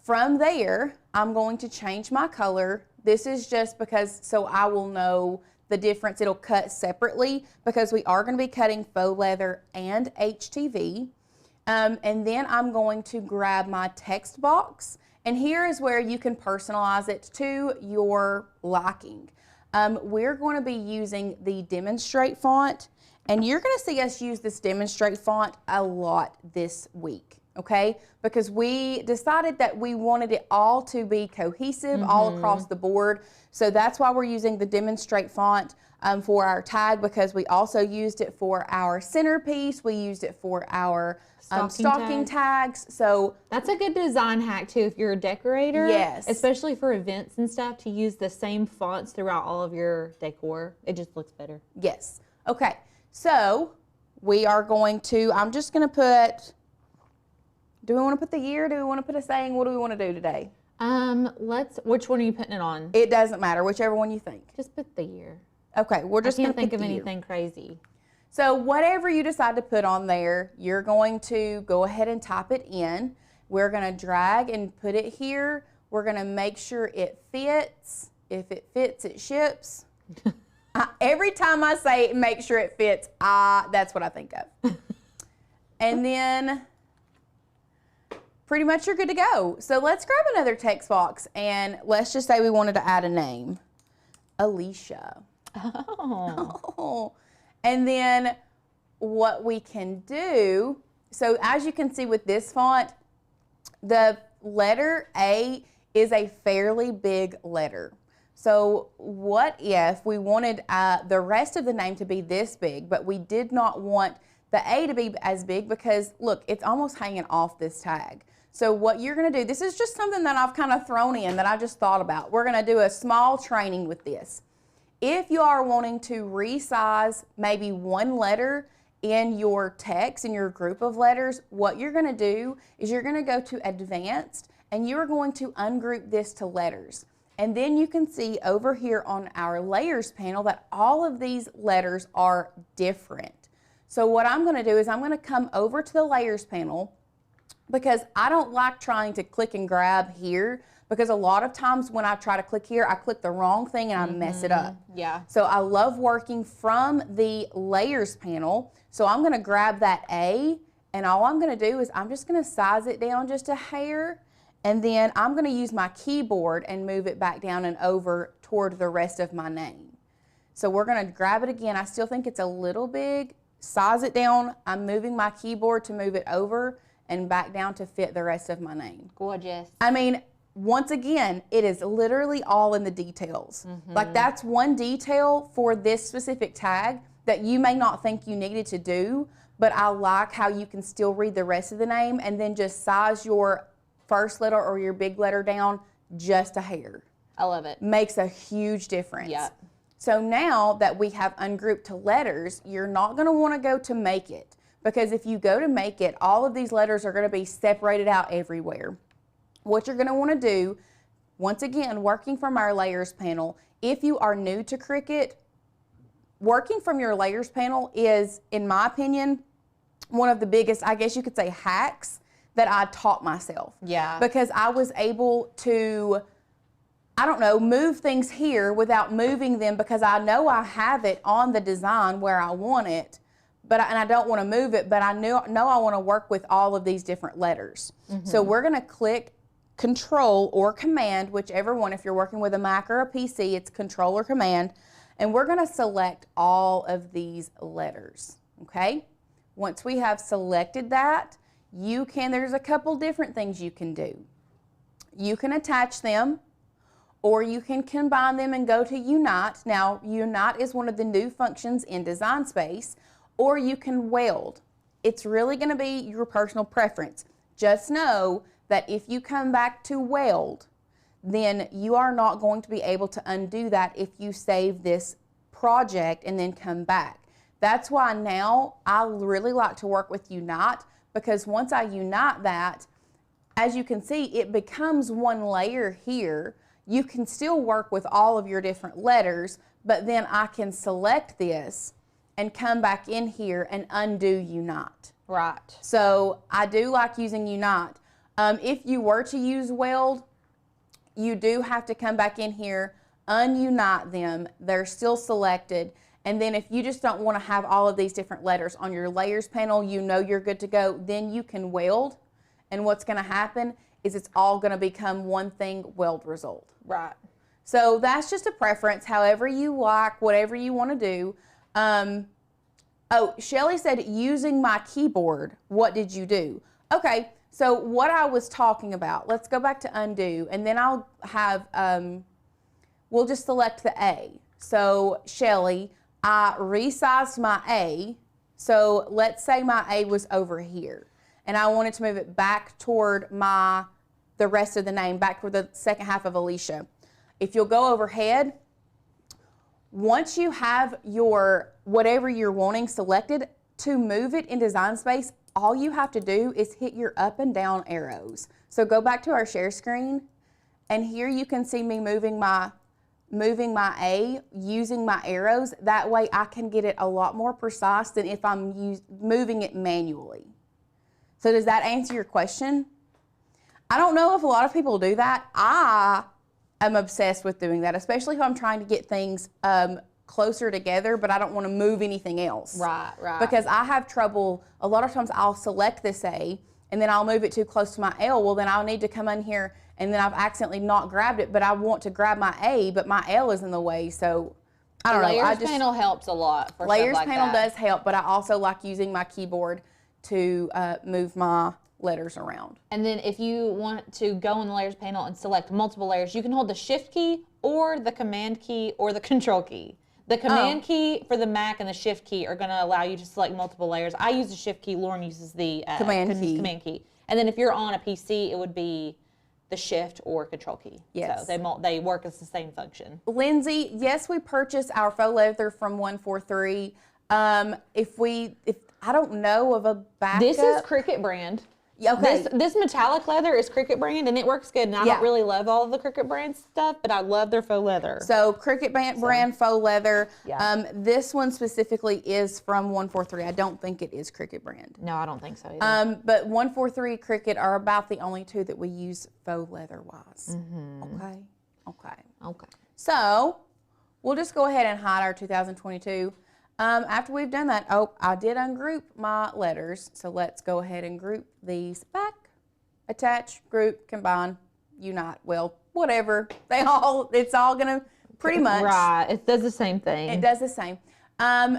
From there, I'm going to change my color. This is just because so I will know the difference. It'll cut separately because we are going to be cutting faux leather and HTV. And then I'm going to grab my text box And here is where you can personalize it to your liking. We're going to be using the Demonstrate font, and you're going to see us use this Demonstrate font a lot this week, okay? Because we decided that we wanted it all to be cohesive all across the board. So that's why we're using the Demonstrate font for our tag, because we also used it for our centerpiece. We used it for our stocking tags. So that's a good design hack too if you're a decorator. Yes. Especially for events and stuff, to use the same fonts throughout all of your decor. It just looks better. Yes. Okay. So we are going to, I'm just going to put, do we want to put the year? Do we want to put a saying? What do we want to do today? Which one are you putting it on? It doesn't matter, whichever one you think. Just put the year. Okay, we're just going to think of anything crazy. So whatever you decide to put on there, you're going to go ahead and type it in. We're going to drag and put it here. We're going to make sure it fits. If it fits, it ships. Every time I say make sure it fits, that's what I think of. And then pretty much you're good to go. So let's grab another text box, and let's just say we wanted to add a name. Alicia. Oh. And then what we can do, so as you can see with this font, the letter A is a fairly big letter. So what if we wanted the rest of the name to be this big, but we did not want the A to be as big, because look, it's almost hanging off this tag. So what you're going to do, this is just something that I've kind of thrown in that I just thought about. We're going to do a small training with this. If you are wanting to resize maybe one letter in your text, in your group of letters, what you're going to do is you're going to go to Advanced, and you're going to ungroup this to letters. And then you can see over here on our Layers panel that all of these letters are different. So what I'm going to do is I'm going to come over to the Layers panel, because I don't like trying to click and grab here, because a lot of times when I try to click here, I click the wrong thing and I mess it up. Yeah. So I love working from the Layers panel. So I'm going to grab that A, and all I'm going to do is I'm just going to size it down just a hair, and then I'm going to use my keyboard and move it back down and over toward the rest of my name. So we're going to grab it again. I still think it's a little big. Size it down. I'm moving my keyboard to move it over and back down to fit the rest of my name. Gorgeous. I mean, once again, it is literally all in the details. Like, that's one detail for this specific tag that you may not think you needed to do, but I like how you can still read the rest of the name and then just size your first letter or your big letter down just a hair. I love it. Makes a huge difference. Yeah. So now that we have ungrouped to letters, you're not going to want to go to Make It, because if you go to Make It, all of these letters are going to be separated out everywhere. What you're going to want to do, once again, working from our Layers panel, if you are new to Cricut, working from your Layers panel is, in my opinion, one of the biggest, I guess you could say, hacks that I taught myself. Yeah. Because I was able to, I don't know, move things here without moving them, because I know I have it on the design where I want it, and I don't want to move it, but I know I want to work with all of these different letters. So we're going to click Control or Command, whichever one. If you're working with a Mac or a PC, it's Control or Command, and we're going to select all of these letters, okay? Once we have selected that, there's a couple different things you can do. You can attach them, or you can combine them and go to Unite. Now, Unite is one of the new functions in Design Space, or you can weld. It's really going to be your personal preference. Just know that if you come back to weld, then you are not going to be able to undo that if you save this project and then come back. That's why now I really like to work with Unite, because once I unite that, as you can see, it becomes one layer here. You can still work with all of your different letters, but then I can select this and come back in here and undo Unite. Right. So I do like using Unite. If you were to use Weld, you do have to come back in here, ununite them. They're still selected. And then if you just don't want to have all of these different letters on your Layers panel, you know you're good to go, then you can weld. And what's going to happen is it's all going to become one thing, weld result. Right. So that's just a preference, however you like, whatever you want to do. Oh, Shelly said, using my keyboard, what did you do? Okay, so what I was talking about, let's go back to undo, and then I'll have, we'll just select the A. So Shelly, I resized my A. So let's say my A was over here, and I wanted to move it back toward the rest of the name, back toward the second half of Alicia. If you'll go overhead, once you have your whatever you're wanting selected, to move it in Design Space, all you have to do is hit your up and down arrows. So go back to our share screen, and here you can see me moving my A using my arrows. That way I can get it a lot more precise than if I'm moving it manually. So does that answer your question? I don't know if a lot of people do that. I am obsessed with doing that, especially if I'm trying to get things closer together, but I don't want to move anything else. Right. Because I have trouble, a lot of times I'll select this A, and then I'll move it too close to my L. Well, then I'll need to come in here, and then I've accidentally not grabbed it, but I want to grab my A, but my L is in the way, so I don't know. Layers panel helps a lot for Layers stuff like panel that. does help, but I also like using my keyboard to move my letters around. And then if you want to go in the layers panel and select multiple layers, you can hold the shift key or the command key or the control key. The command key for the Mac and the shift key are going to allow you to select multiple layers. I use the shift key. Lauren uses the command key. And then if you're on a PC, it would be the shift or control key. Yes. So they work as the same function. Lindsay, yes, we purchased our faux leather from 143. If I don't know of a backup. This is Cricut brand. Okay. This metallic leather is Cricut brand, and it works good. And I don't really love all of the Cricut brand stuff, but I love their faux leather. So Cricut brand faux leather. Yeah. This one specifically is from 143. I don't think it is Cricut brand. No, I don't think so either. But 143 Cricut are about the only two that we use faux leather wise. Okay. Okay. So we'll just go ahead and hide our 2022. After we've done that, I did ungroup my letters. So let's go ahead and group these back, attach, group, combine, unite. Well, whatever. It's all gonna pretty much. Right, it does the same thing. It does the same.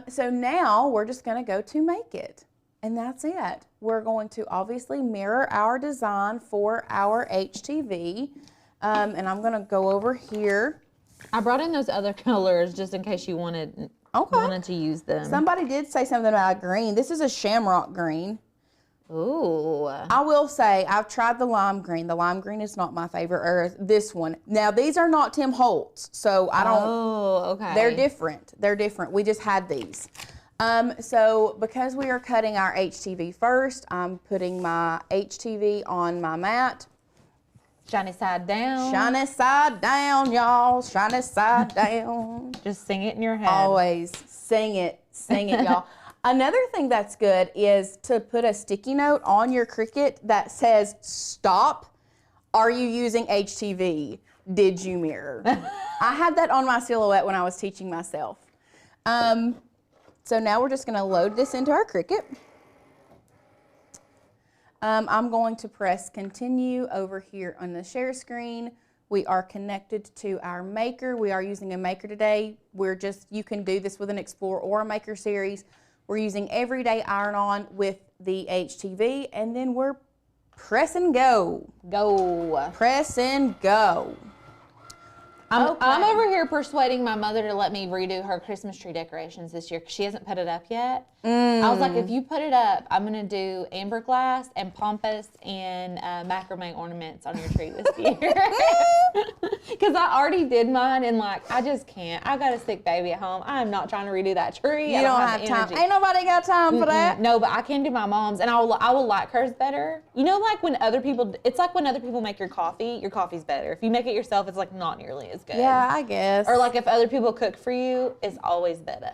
So now we're just gonna go to make it. And that's it. We're going to obviously mirror our design for our HTV. And I'm gonna go over here. I brought in those other colors just in case you wanted to use them. Somebody did say something about green. This is a shamrock green. Ooh. I will say, I've tried the lime green. The lime green is not my favorite, or this one. Now, these are not Tim Holtz, so I don't. Oh, okay. They're different. They're different. We just had these. So because we are cutting our HTV first, I'm putting my HTV on my mat. Shiny side down. Shiny side down, y'all. Shiny side down. Just sing it in your head. Always sing it, y'all. Another thing that's good is to put a sticky note on your Cricut that says, stop. Are you using HTV? Did you mirror? I had that on my silhouette when I was teaching myself. So now we're just going to load this into our Cricut. I'm going to press continue over here on the share screen. We are connected to our maker. We are using a maker today. You can do this with an Explore or a Maker series. We're using Everyday Iron-On with the HTV, and then we're press and go. Press and go. I'm over here persuading my mother to let me redo her Christmas tree decorations this year because she hasn't put it up yet. I was like, if you put it up, I'm going to do amber glass and pampas and macrame ornaments on your tree this year. Because I already did mine, and I just can't. I got a sick baby at home. I'm not trying to redo that tree. You don't have time. Ain't nobody got time for that. No, but I can do my mom's, and I will like hers better. You know, when other people, it's like when other people make your coffee's better. If you make it yourself, it's not nearly as good. Yeah, I guess. Or if other people cook for you, it's always better.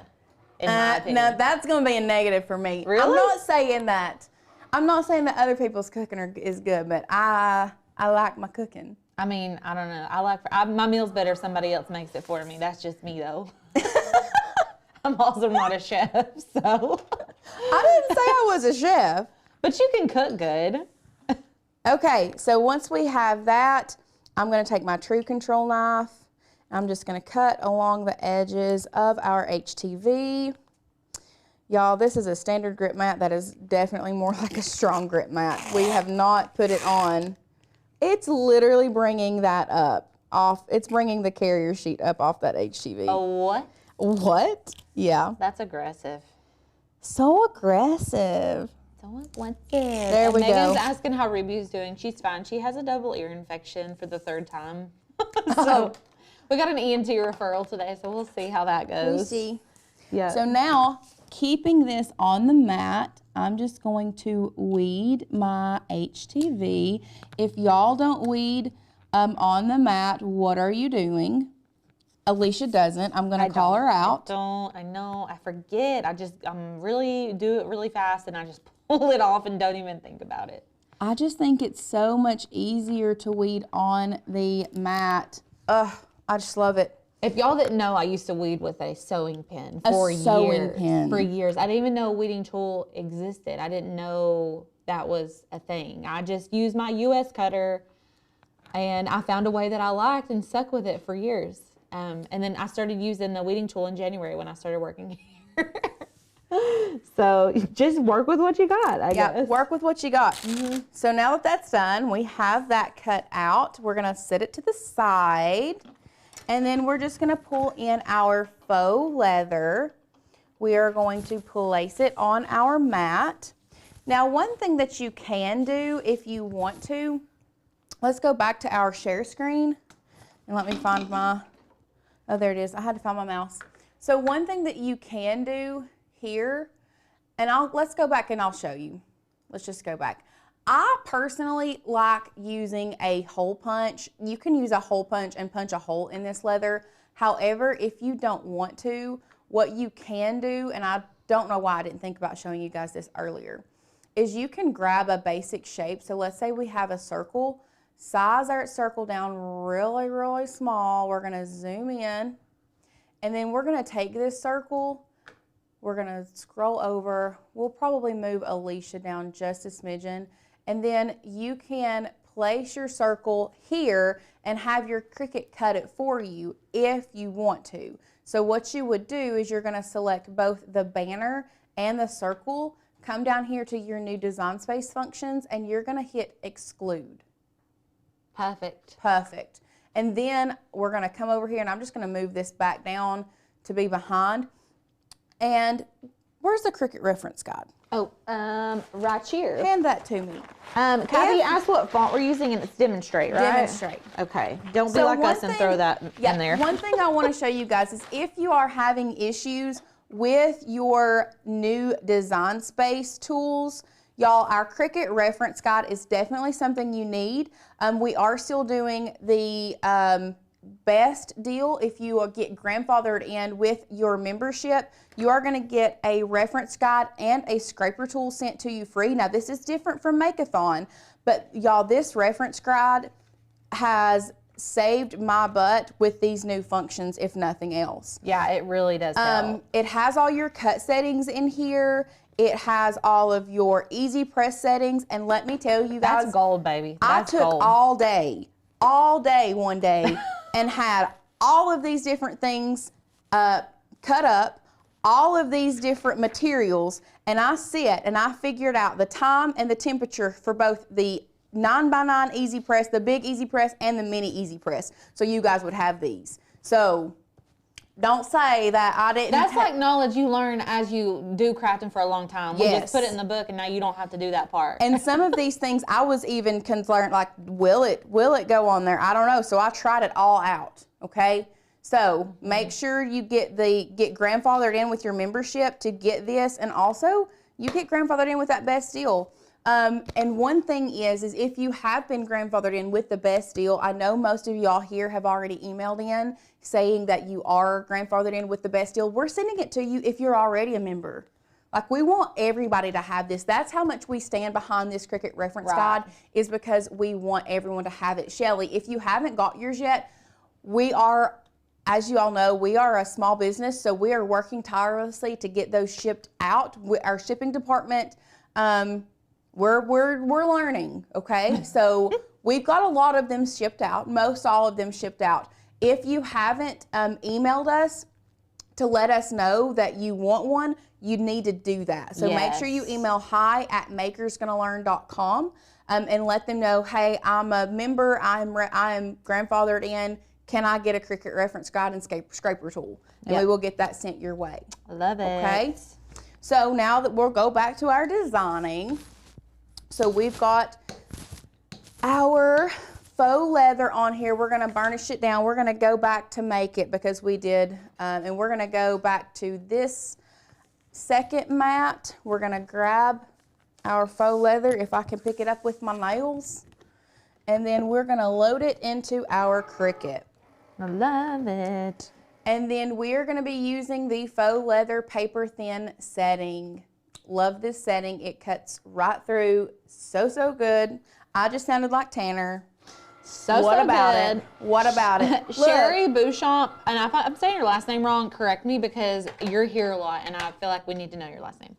In my opinion. Now that's going to be a negative for me. Really? I'm not saying that. I'm not saying that other people's cooking is good, but I like my cooking. I mean, I don't know. My meal's better if somebody else makes it for me. That's just me, though. I'm also not a chef, so. I didn't say I was a chef. But you can cook good. Okay, so once we have that, I'm going to take my True Control knife. I'm just going to cut along the edges of our HTV. Y'all, this is a standard grip mat that is definitely more like a strong grip mat. We have not put it on. It's literally bringing that up off. It's bringing the carrier sheet up off that HTV. Oh, what? What? Yeah. That's aggressive. So aggressive. So aggressive. There we Megan's go. asking how Ruby's doing. She's fine. She has a double ear infection for the 3rd time. So we got an ENT referral today, so we'll see how that goes. We see. Yeah. So now, keeping this on the mat, I'm just going to weed my HTV. If y'all don't weed on the mat, what are you doing? Alicia doesn't. I'm going to call her out. I know. I forget. I'm really do it really fast, and I just pull it off and don't even think about it. I just think it's so much easier to weed on the mat. Ugh, I just love it. If y'all didn't know, I used to weed with a sewing pin for years. For years. I didn't even know a weeding tool existed. I didn't know that was a thing. I just used my US cutter, and I found a way that I liked and stuck with it for years. And then I started using the weeding tool in January when I started working here. So just work with what you got, I guess. Work with what you got. So now that that's done, we have that cut out. We're going to set it to the side. And then we're just going to pull in our faux leather. We are going to place it on our mat. Now, one thing that you can do if you want to, let's go back to our share screen. And let me find my, oh, there it is. I had to find my mouse. So one thing that you can do here, and let's go back and I'll show you. Let's just go back. I personally like using a hole punch. You can use a hole punch and punch a hole in this leather. However, if you don't want to, what you can do, and I don't know why I didn't think about showing you guys this earlier, is you can grab a basic shape. So let's say we have a circle, size our circle down really, really small. We're gonna zoom in, and then we're gonna take this circle, we're gonna scroll over. We'll probably move Alicia down just a smidgen. And then you can place your circle here and have your Cricut cut it for you if you want to. So what you would do is you're going to select both the banner and the circle, come down here to your new design space functions, and you're going to hit exclude. Perfect. Perfect. And then we're going to come over here, and I'm just going to move this back down to be behind. And where's the Cricut reference guide? Oh, right here. Hand that to me. Kathy asked what font we're using, and it's Demonstrate, right? Demonstrate. Okay. Don't be like us and throw that in there. One thing I want to show you guys is if you are having issues with your new design space tools, y'all, our Cricut reference guide is definitely something you need. We are still doing the best deal. If you get grandfathered in with your membership, you are going to get a reference guide and a scraper tool sent to you free. Now, this is different from Make-a-thon, but y'all, this reference guide has saved my butt with these new functions, if nothing else. Yeah, it really does help. It has all your cut settings in here. It has all of your easy press settings, and let me tell you guys, that's gold, baby. That's I took gold. all day one day and had all of these different things cut up, all of these different materials, and I sit and I figured out the time and the temperature for both the 9x9 easy press, the big easy press, and the mini easy press, so you guys would have these. So don't say that I didn't. That's like knowledge you learn as you do crafting for a long time. We just put it in the book, and now you don't have to do that part. And some of these things, I was even concerned, like, will it go on there? I don't know. So I tried it all out. Okay. So make sure you get grandfathered in with your membership to get this, and also you get grandfathered in with that best deal. And one thing is if you have been grandfathered in with the best deal, I know most of y'all here have already emailed in saying that you are grandfathered in with the best deal. We're sending it to you if you're already a member. Like, we want everybody to have this. That's how much we stand behind this Cricut reference guide, is because we want everyone to have it. Shelly, if you haven't got yours yet, we are, as you all know, we are a small business, so we are working tirelessly to get those shipped out. Our shipping department we're learning, okay? So we've got a lot of them shipped out, most all of them shipped out. If you haven't emailed us to let us know that you want one, you need to do that. So make sure you email hi@makersgonnalearn.com and let them know, hey, I'm a member, I am grandfathered in, can I get a Cricut reference guide and scraper tool? And we will get that sent your way. I love it. Okay? So now that we'll go back to our designing. So we've got our faux leather on here. We're gonna burnish it down. We're gonna go back to make it because we did, and we're gonna go back to this second mat. We're gonna grab our faux leather, if I can pick it up with my nails, and then we're gonna load it into our Cricut. I love it. And then we're gonna be using the faux leather paper thin setting. Love this setting. It cuts right through. So good. I just sounded like Tanner. What about it? What about it? Sherry Bouchamp, and if I'm saying your last name wrong, correct me because you're here a lot and I feel like we need to know your last name.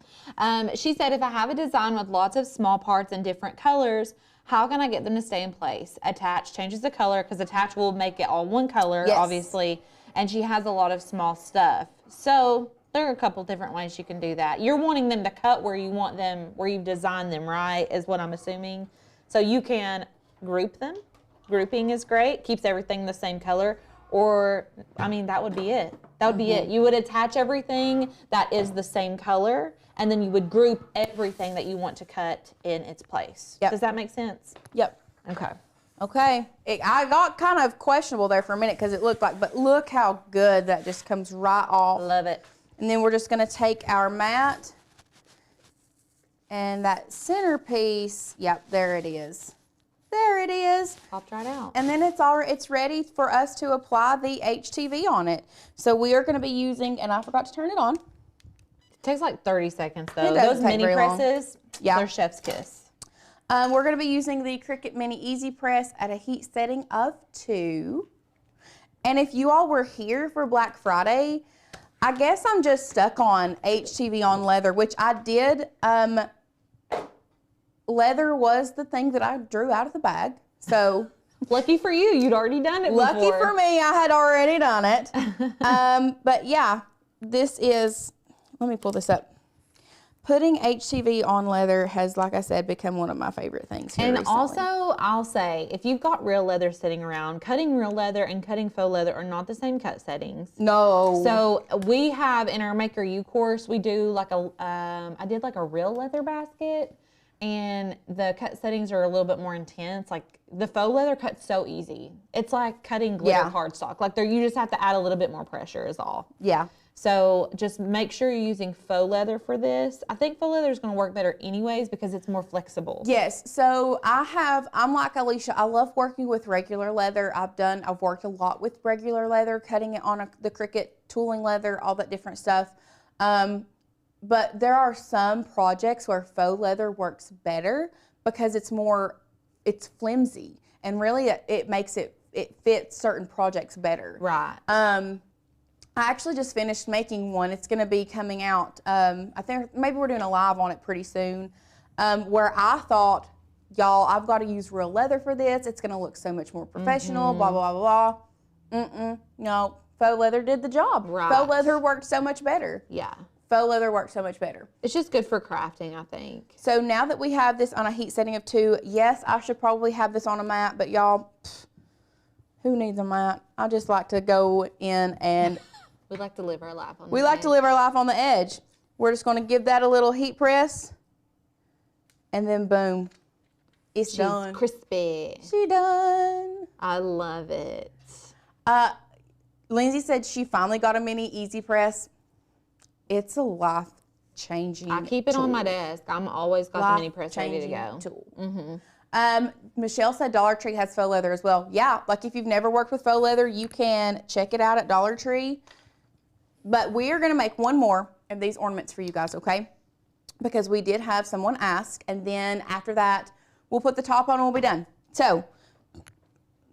She said, if I have a design with lots of small parts and different colors, how can I get them to stay in place? Attach changes the color because attach will make it all one color, obviously. And she has a lot of small stuff. So there are a couple different ways you can do that. You're wanting them to cut where you want them, where you've designed them, right? Is what I'm assuming. So you can group them. Grouping is great, keeps everything the same color, or, I mean, that would be it. That would be it. You would attach everything that is the same color, and then you would group everything that you want to cut in its place. Does that make sense? Yep. Okay. Okay. I got kind of questionable there for a minute because it looked like, but look how good that just comes right off. Love it. And then we're just gonna take our mat, and that centerpiece, yep, there it is. There it is. Popped right out. And then it's ready for us to apply the HTV on it. So we are going to be using, and I forgot to turn it on. It takes like 30 seconds though. Those mini presses, they're chef's kiss. We're going to be using the Cricut Mini Easy Press at a heat setting of 2. And if you all were here for Black Friday, I guess I'm just stuck on HTV on leather, which I did. Leather was the thing that I drew out of the bag. So lucky for you, you'd already done it before. Lucky for me, I had already done it. But yeah, this is, let me pull this up. Putting HTV on leather has, like I said, become one of my favorite things here recently. Also, I'll say, if you've got real leather sitting around, cutting real leather and cutting faux leather are not the same cut settings. No. So we have in our Maker U course, we do like a, I did like a real leather basket. And the cut settings are a little bit more intense. Like the faux leather cuts so easy. It's like cutting glitter cardstock. Like you just have to add a little bit more pressure is all. Yeah. So just make sure you're using faux leather for this. I think faux leather is going to work better anyways because it's more flexible. Yes. So I'm like Alicia. I love working with regular leather. I've worked a lot with regular leather, cutting it on the Cricut, tooling leather, all that different stuff. But there are some projects where faux leather works better because it's flimsy, and really it fits certain projects better. Right. I actually just finished making one. It's going to be coming out. I think maybe we're doing a live on it pretty soon, where I thought, y'all, I've got to use real leather for this. It's going to look so much more professional, blah, blah, blah, blah. No, faux leather did the job. Right. Faux leather worked so much better. Yeah. Faux leather works so much better. It's just good for crafting, I think. So now that we have this on a heat setting of 2, yes, I should probably have this on a mat, but y'all, who needs a mat? I just like to go in and... We like to live our life on the edge. We like to live our life on the edge. We're just going to give that a little heat press, and then boom, it's done. She's crispy. She done. I love it. Lindsay said she finally got a mini easy press. It's a life-changing I keep it tool. on my desk. I'm always got the mini press ready to go. Tool. Michelle said Dollar Tree has faux leather as well. Yeah, like if you've never worked with faux leather, you can check it out at Dollar Tree. But we are going to make one more of these ornaments for you guys, okay? Because we did have someone ask, and then after that, we'll put the top on and we'll be done. So,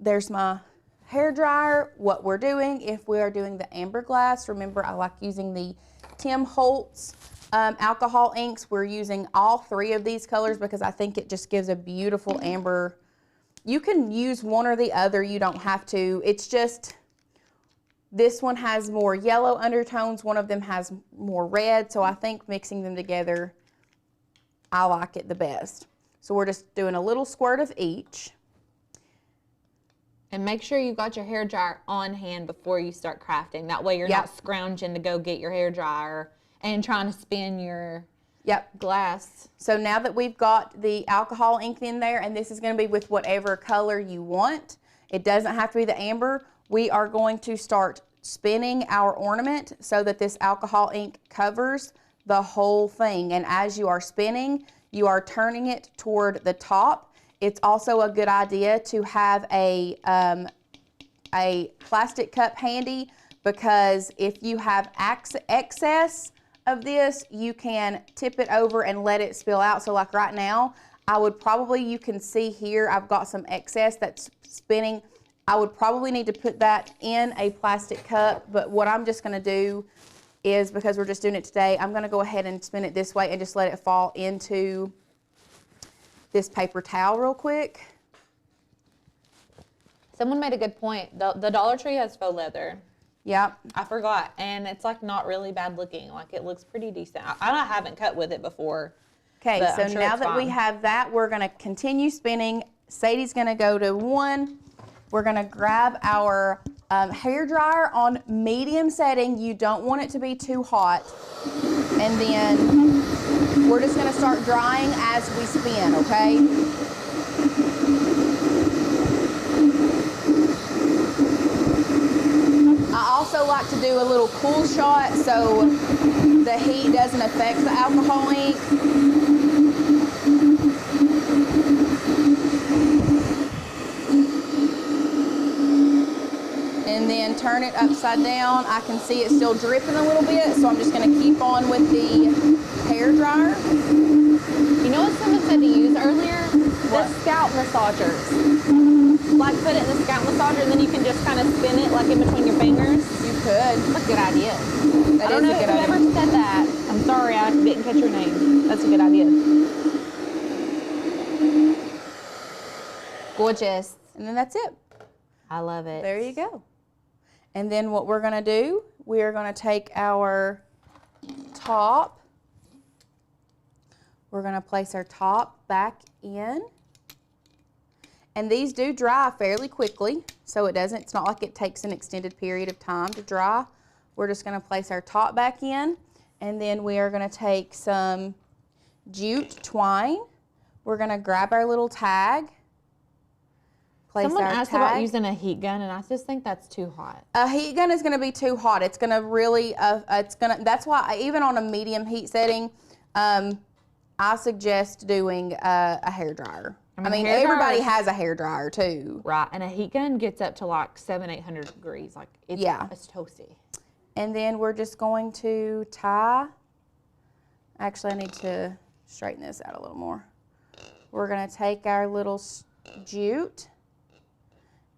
there's my hair dryer. What we're doing, if we are doing the amber glass, remember I like using the Tim Holtz alcohol inks. We're using all 3 of these colors because I think it just gives a beautiful amber. You can use one or the other. You don't have to. It's just, this one has more yellow undertones. One of them has more red. So I think mixing them together, I like it the best. So we're just doing a little squirt of each. And make sure you've got your hair dryer on hand before you start crafting. That way you're not scrounging to go get your hair dryer and trying to spin your glass. So now that we've got the alcohol ink in there, and this is going to be with whatever color you want, it doesn't have to be the amber, we are going to start spinning our ornament so that this alcohol ink covers the whole thing. And as you are spinning, you are turning it toward the top. It's also a good idea to have a plastic cup handy, because if you have excess of this, you can tip it over and let it spill out. So like right now, I would probably, you can see here, I've got some excess that's spinning. I would probably need to put that in a plastic cup, but what I'm just gonna do is, because we're just doing it today, I'm gonna go ahead and spin it this way and just let it fall into this paper towel real quick. Someone made a good point. The Dollar Tree has faux leather. Yep. I forgot, and it's like not really bad looking. Like it looks pretty decent. I haven't cut with it before. Okay, so sure now that we have that, we're gonna continue spinning. Sadie's gonna go to 1. We're gonna grab our hair dryer on medium setting. You don't want it to be too hot. And then we're just gonna start drying as we spin, okay? I also like to do a little cool shot so the heat doesn't affect the alcohol ink. And then turn it upside down. I can see it still dripping a little bit, so I'm just gonna keep on with the hair dryer. You know what someone said to use earlier? What? The scalp massagers. Like put it in the scalp massager and then you can just kind of spin it like in between your fingers. You could. That's a good idea. That I don't know whoever said that. I'm sorry, I didn't catch your name. That's a good idea. Gorgeous. And then that's it. I love it. There you go. And then what we're gonna do, we are gonna take our top. We're gonna place our top back in. And these do dry fairly quickly, so it's not like it takes an extended period of time to dry. We're just gonna place our top back in, and then we are gonna take some jute twine. We're gonna grab our little tag. Someone asked about using a heat gun, and I just think that's too hot. A heat gun is gonna be too hot. It's gonna really, that's why even on a medium heat setting, I suggest doing a hair dryer. I mean everybody has a hair dryer too. Right, and a heat gun gets up to like 700-800 degrees. Like it's toasty. And then we're just going to tie. Actually, I need to straighten this out a little more. We're gonna take our little jute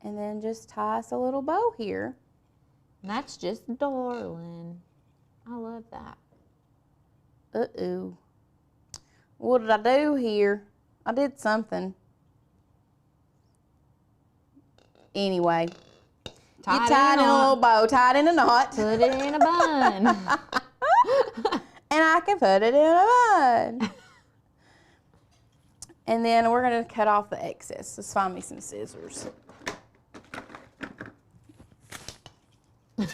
and then just tie us a little bow here. And that's just darling. I love that. Uh-oh. What did I do here? I did something. Anyway, you tied in a little bow, tied in a knot. Put it in a bun. And I can put it in a bun. And then we're gonna cut off the excess. Let's find me some scissors. There's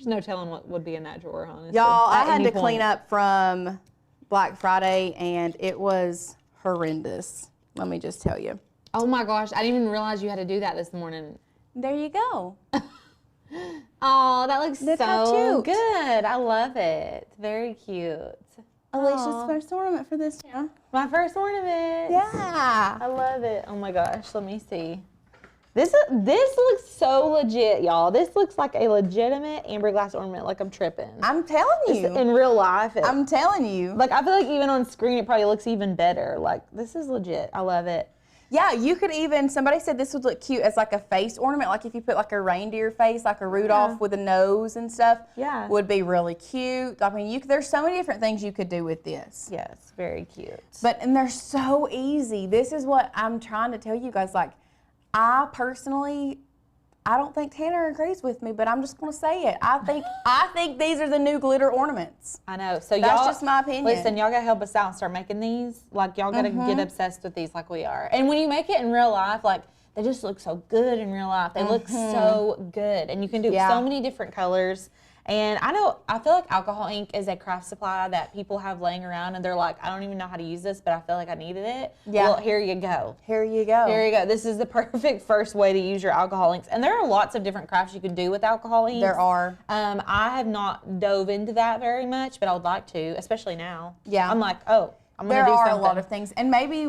no telling what would be in that drawer, honestly. Y'all, I had to clean up from Black Friday, and it was horrendous. Let me just tell you. Oh my gosh, I didn't even realize you had to do that this morning. There you go. Oh, that looks Look so how cute. good. I love it. Very cute. Alicia's first ornament for this year. My first ornament. Yeah. I love it. Oh my gosh, let me see. This looks so legit, y'all. This looks like a legitimate amber glass ornament. Like I'm tripping. I'm telling you. In real life. I'm telling you. Like I feel like even on screen it probably looks even better. Like this is legit. I love it. Yeah, you could even, somebody said this would look cute as like a face ornament, like if you put like a reindeer face, like a Rudolph with a nose and stuff. Yeah. Would be really cute. I mean, there's so many different things you could do with this. Yes, very cute. And they're so easy. This is what I'm trying to tell you guys. Like, I personally, I don't think Tanner agrees with me, but I'm just going to say it. I think these are the new glitter ornaments. I know. So that's just my opinion. Listen, y'all got to help us out and start making these. Like, y'all got to get obsessed with these like we are. And when you make it in real life, like, they just look so good in real life. They look so good. And you can do so many different colors. And I feel like alcohol ink is a craft supply that people have laying around and they're like, I don't even know how to use this, but I feel like I needed it. Yeah. Well, here you go. Here you go. Here you go. This is the perfect first way to use your alcohol inks. And there are lots of different crafts you can do with alcohol inks. There are. I have not dove into that very much, but I would like to, especially now. Yeah. I'm like, oh, I'm going to do something. something. There are a lot of things. And maybe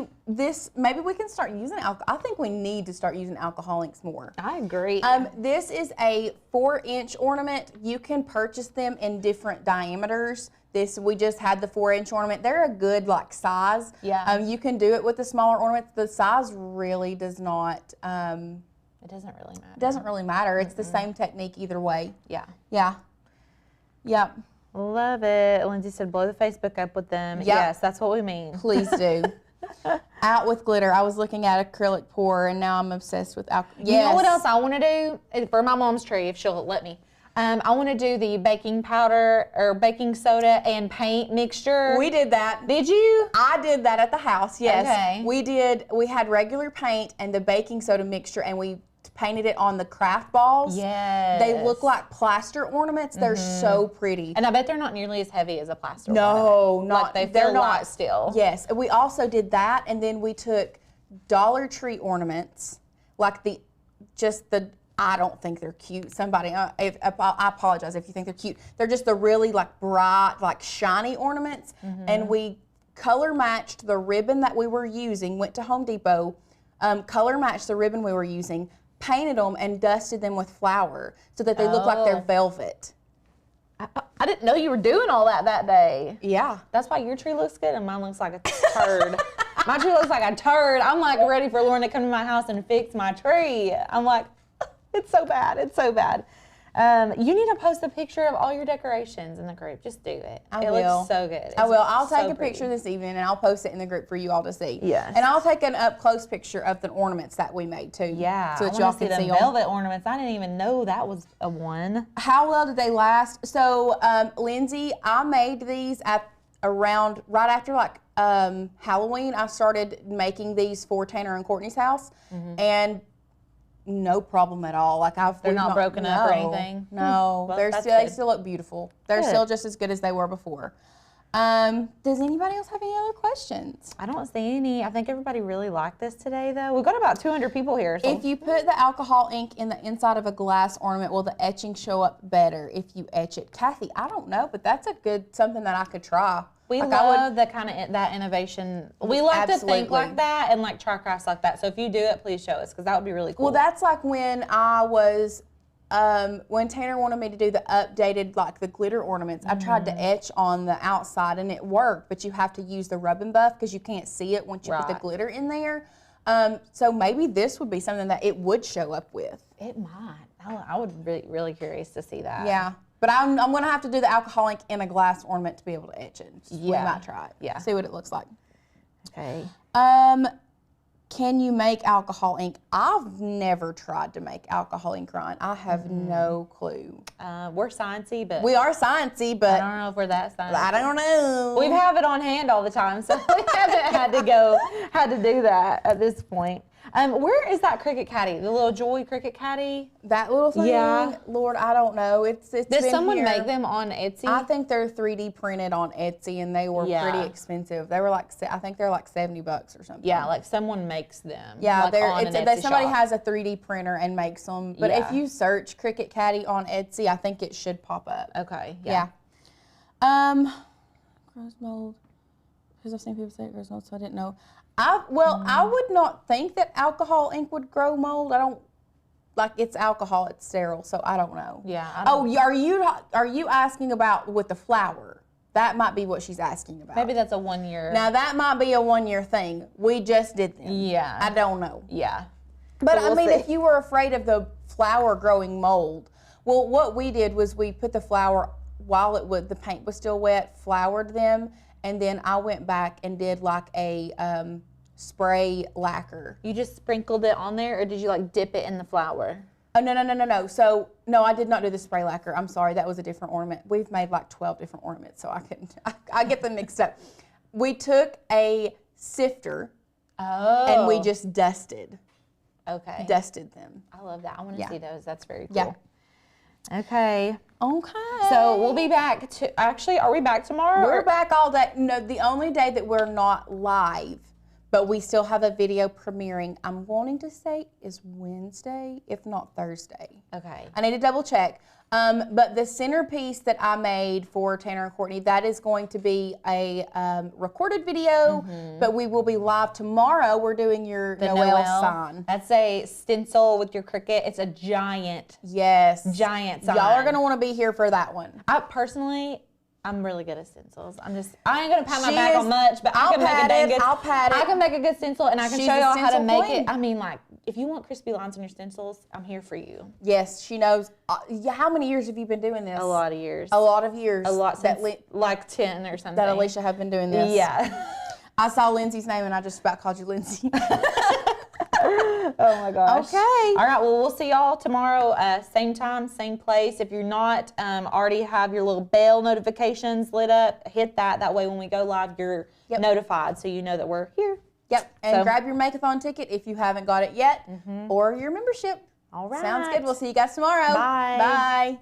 we can start using alcohol. I think we need to start using alcohol inks more. I agree. This is a 4-inch ornament. You can purchase them in different diameters. We just had the 4-inch ornament. They're a good like size. Yeah. You can do it with the smaller ornaments. The size really does not. It doesn't really matter. It doesn't really matter. It's the same technique either way. Yeah. Yeah. Yep. Love it. Lindsay said, blow the Facebook up with them. Yep. Yes, that's what we mean. Please do. Out with glitter. I was looking at acrylic pour, and now I'm obsessed with alcohol. Yes. You know what else I want to do for my mom's tree, if she'll let me? I want to do the baking powder or baking soda and paint mixture. We did that. Did you? I did that at the house, yes. Okay. We had regular paint and the baking soda mixture, and we painted it on the craft balls. Yes. They look like plaster ornaments. They're so pretty. And I bet they're not nearly as heavy as a plaster No, ornament. not. Like they they're feel not light still. Yes. We also did that, and then we took Dollar Tree ornaments, like I don't think they're cute. Somebody, I apologize if you think they're cute. They're just the really like bright, like shiny ornaments. And we color matched the ribbon that we were using, went to Home Depot, color matched the ribbon we were using, painted them and dusted them with flour so that they look like they're velvet. I didn't know you were doing all that day. Yeah. That's why your tree looks good and mine looks like a turd. My tree looks like a turd. I'm like ready for Lauren to come to my house and fix my tree. I'm like, it's so bad. It's so bad. You need to post a picture of all your decorations in the group. Just do it. It looks so good. I will. I'll take a picture this evening and I'll post it in the group for you all to see. Yes. And I'll take an up close picture of the ornaments that we made too. Yeah. So that y'all can see them. Velvet ornaments. I didn't even know that was a one. How well did they last? So, Lindsay, I made these right after like Halloween. I started making these for Tanner and Courtney's house, and no problem at all. Like they're not broken up or anything. No, Well, they still look beautiful. They're still just as good as they were before. Does anybody else have any other questions? I don't see any. I think everybody really liked this today, though. We've got about 200 people here. So. If you put the alcohol ink in the inside of a glass ornament, will the etching show up better if you etch it? Kathy, I don't know, but that's something that I could try. We love the kind of that innovation. We like to think like that and like try crafts like that. So if you do it, please show us because that would be really cool. Well, that's like when I was, when Tanner wanted me to do the updated, like the glitter ornaments, I tried to etch on the outside and it worked, but you have to use the rub and buff because you can't see it once you put the glitter in there. So maybe this would be something that it would show up with. It might. I would be really curious to see that. Yeah. But I'm going to have to do the alcohol ink in a glass ornament to be able to etch it. We might try it. Yeah. See what it looks like. Okay. Can you make alcohol ink? I've never tried to make alcohol ink, Ryan. I have no clue. We're sciencey, but... We are sciencey, but... I don't know if we're that sciencey. I don't know. We have it on hand all the time, so we haven't had to do that at this point. Where is that Cricut caddy? The little Joy Cricut caddy? That little thing? Yeah. Lord, I don't know. It's Did someone make them on Etsy? I think they're 3D printed on Etsy, and they were pretty expensive. They were like, I think they're like $70 or something. Yeah, like someone makes them. Yeah, like somebody has a 3D printer and makes them. But if you search Cricut caddy on Etsy, I think it should pop up. Okay. Yeah. Grows mold. Because I've seen people say it grows mold, so I didn't know. I would not think that alcohol ink would grow mold. I don't, like, it's alcohol, it's sterile, so I don't know. Yeah. Are you asking about with the flour? That might be what she's asking about. Maybe that's a 1 year. Now, that might be a 1 year thing. We just did them. Yeah. I don't know. Yeah. But So we'll I mean, see. if you were afraid of the flower growing mold, well, what we did was we put the flower while the paint was still wet, floured them, and then I went back and did like a spray lacquer. You just sprinkled it on there, or did you like dip it in the flour? Oh, no. So, no, I did not do the spray lacquer. I'm sorry, that was a different ornament. We've made like 12 different ornaments, so I get them mixed up. We took a sifter and we just dusted them. I love that. I want to see those. That's very cool. Yeah. Okay. Okay. So we'll be back actually, are we back tomorrow? We're back all day. No, the only day that we're not live, but we still have a video premiering, I'm wanting to say is Wednesday, if not Thursday. Okay. I need to double check. But the centerpiece that I made for Tanner and Courtney, that is going to be a recorded video, but we will be live tomorrow. We're doing your Noel sign. That's a stencil with your Cricut. It's a giant sign. Y'all are going to want to be here for that one. I'm really good at stencils. I ain't gonna pat my back on much, but I can make a dang good. I'll pat it. I can make a good stencil, and I can She's show a y'all how to stencil make queen. it. I mean, like, if you want crispy lines on your stencils, I'm here for you. Yes, she knows. How many years have you been doing this? A lot of years. A lot of years. A lot since like 10 or something. That Alicia have been doing this. Yeah. I saw Lindsay's name and I just about called you Lindsay. Oh my gosh. Okay. All right. Well, we'll see y'all tomorrow, same time, same place. If you're not already have your little bell notifications lit up, hit that. That way when we go live, you're notified so you know that we're here. Yep. And grab your Make-a-thon ticket if you haven't got it yet, or your membership. All right. Sounds good. We'll see you guys tomorrow. Bye. Bye.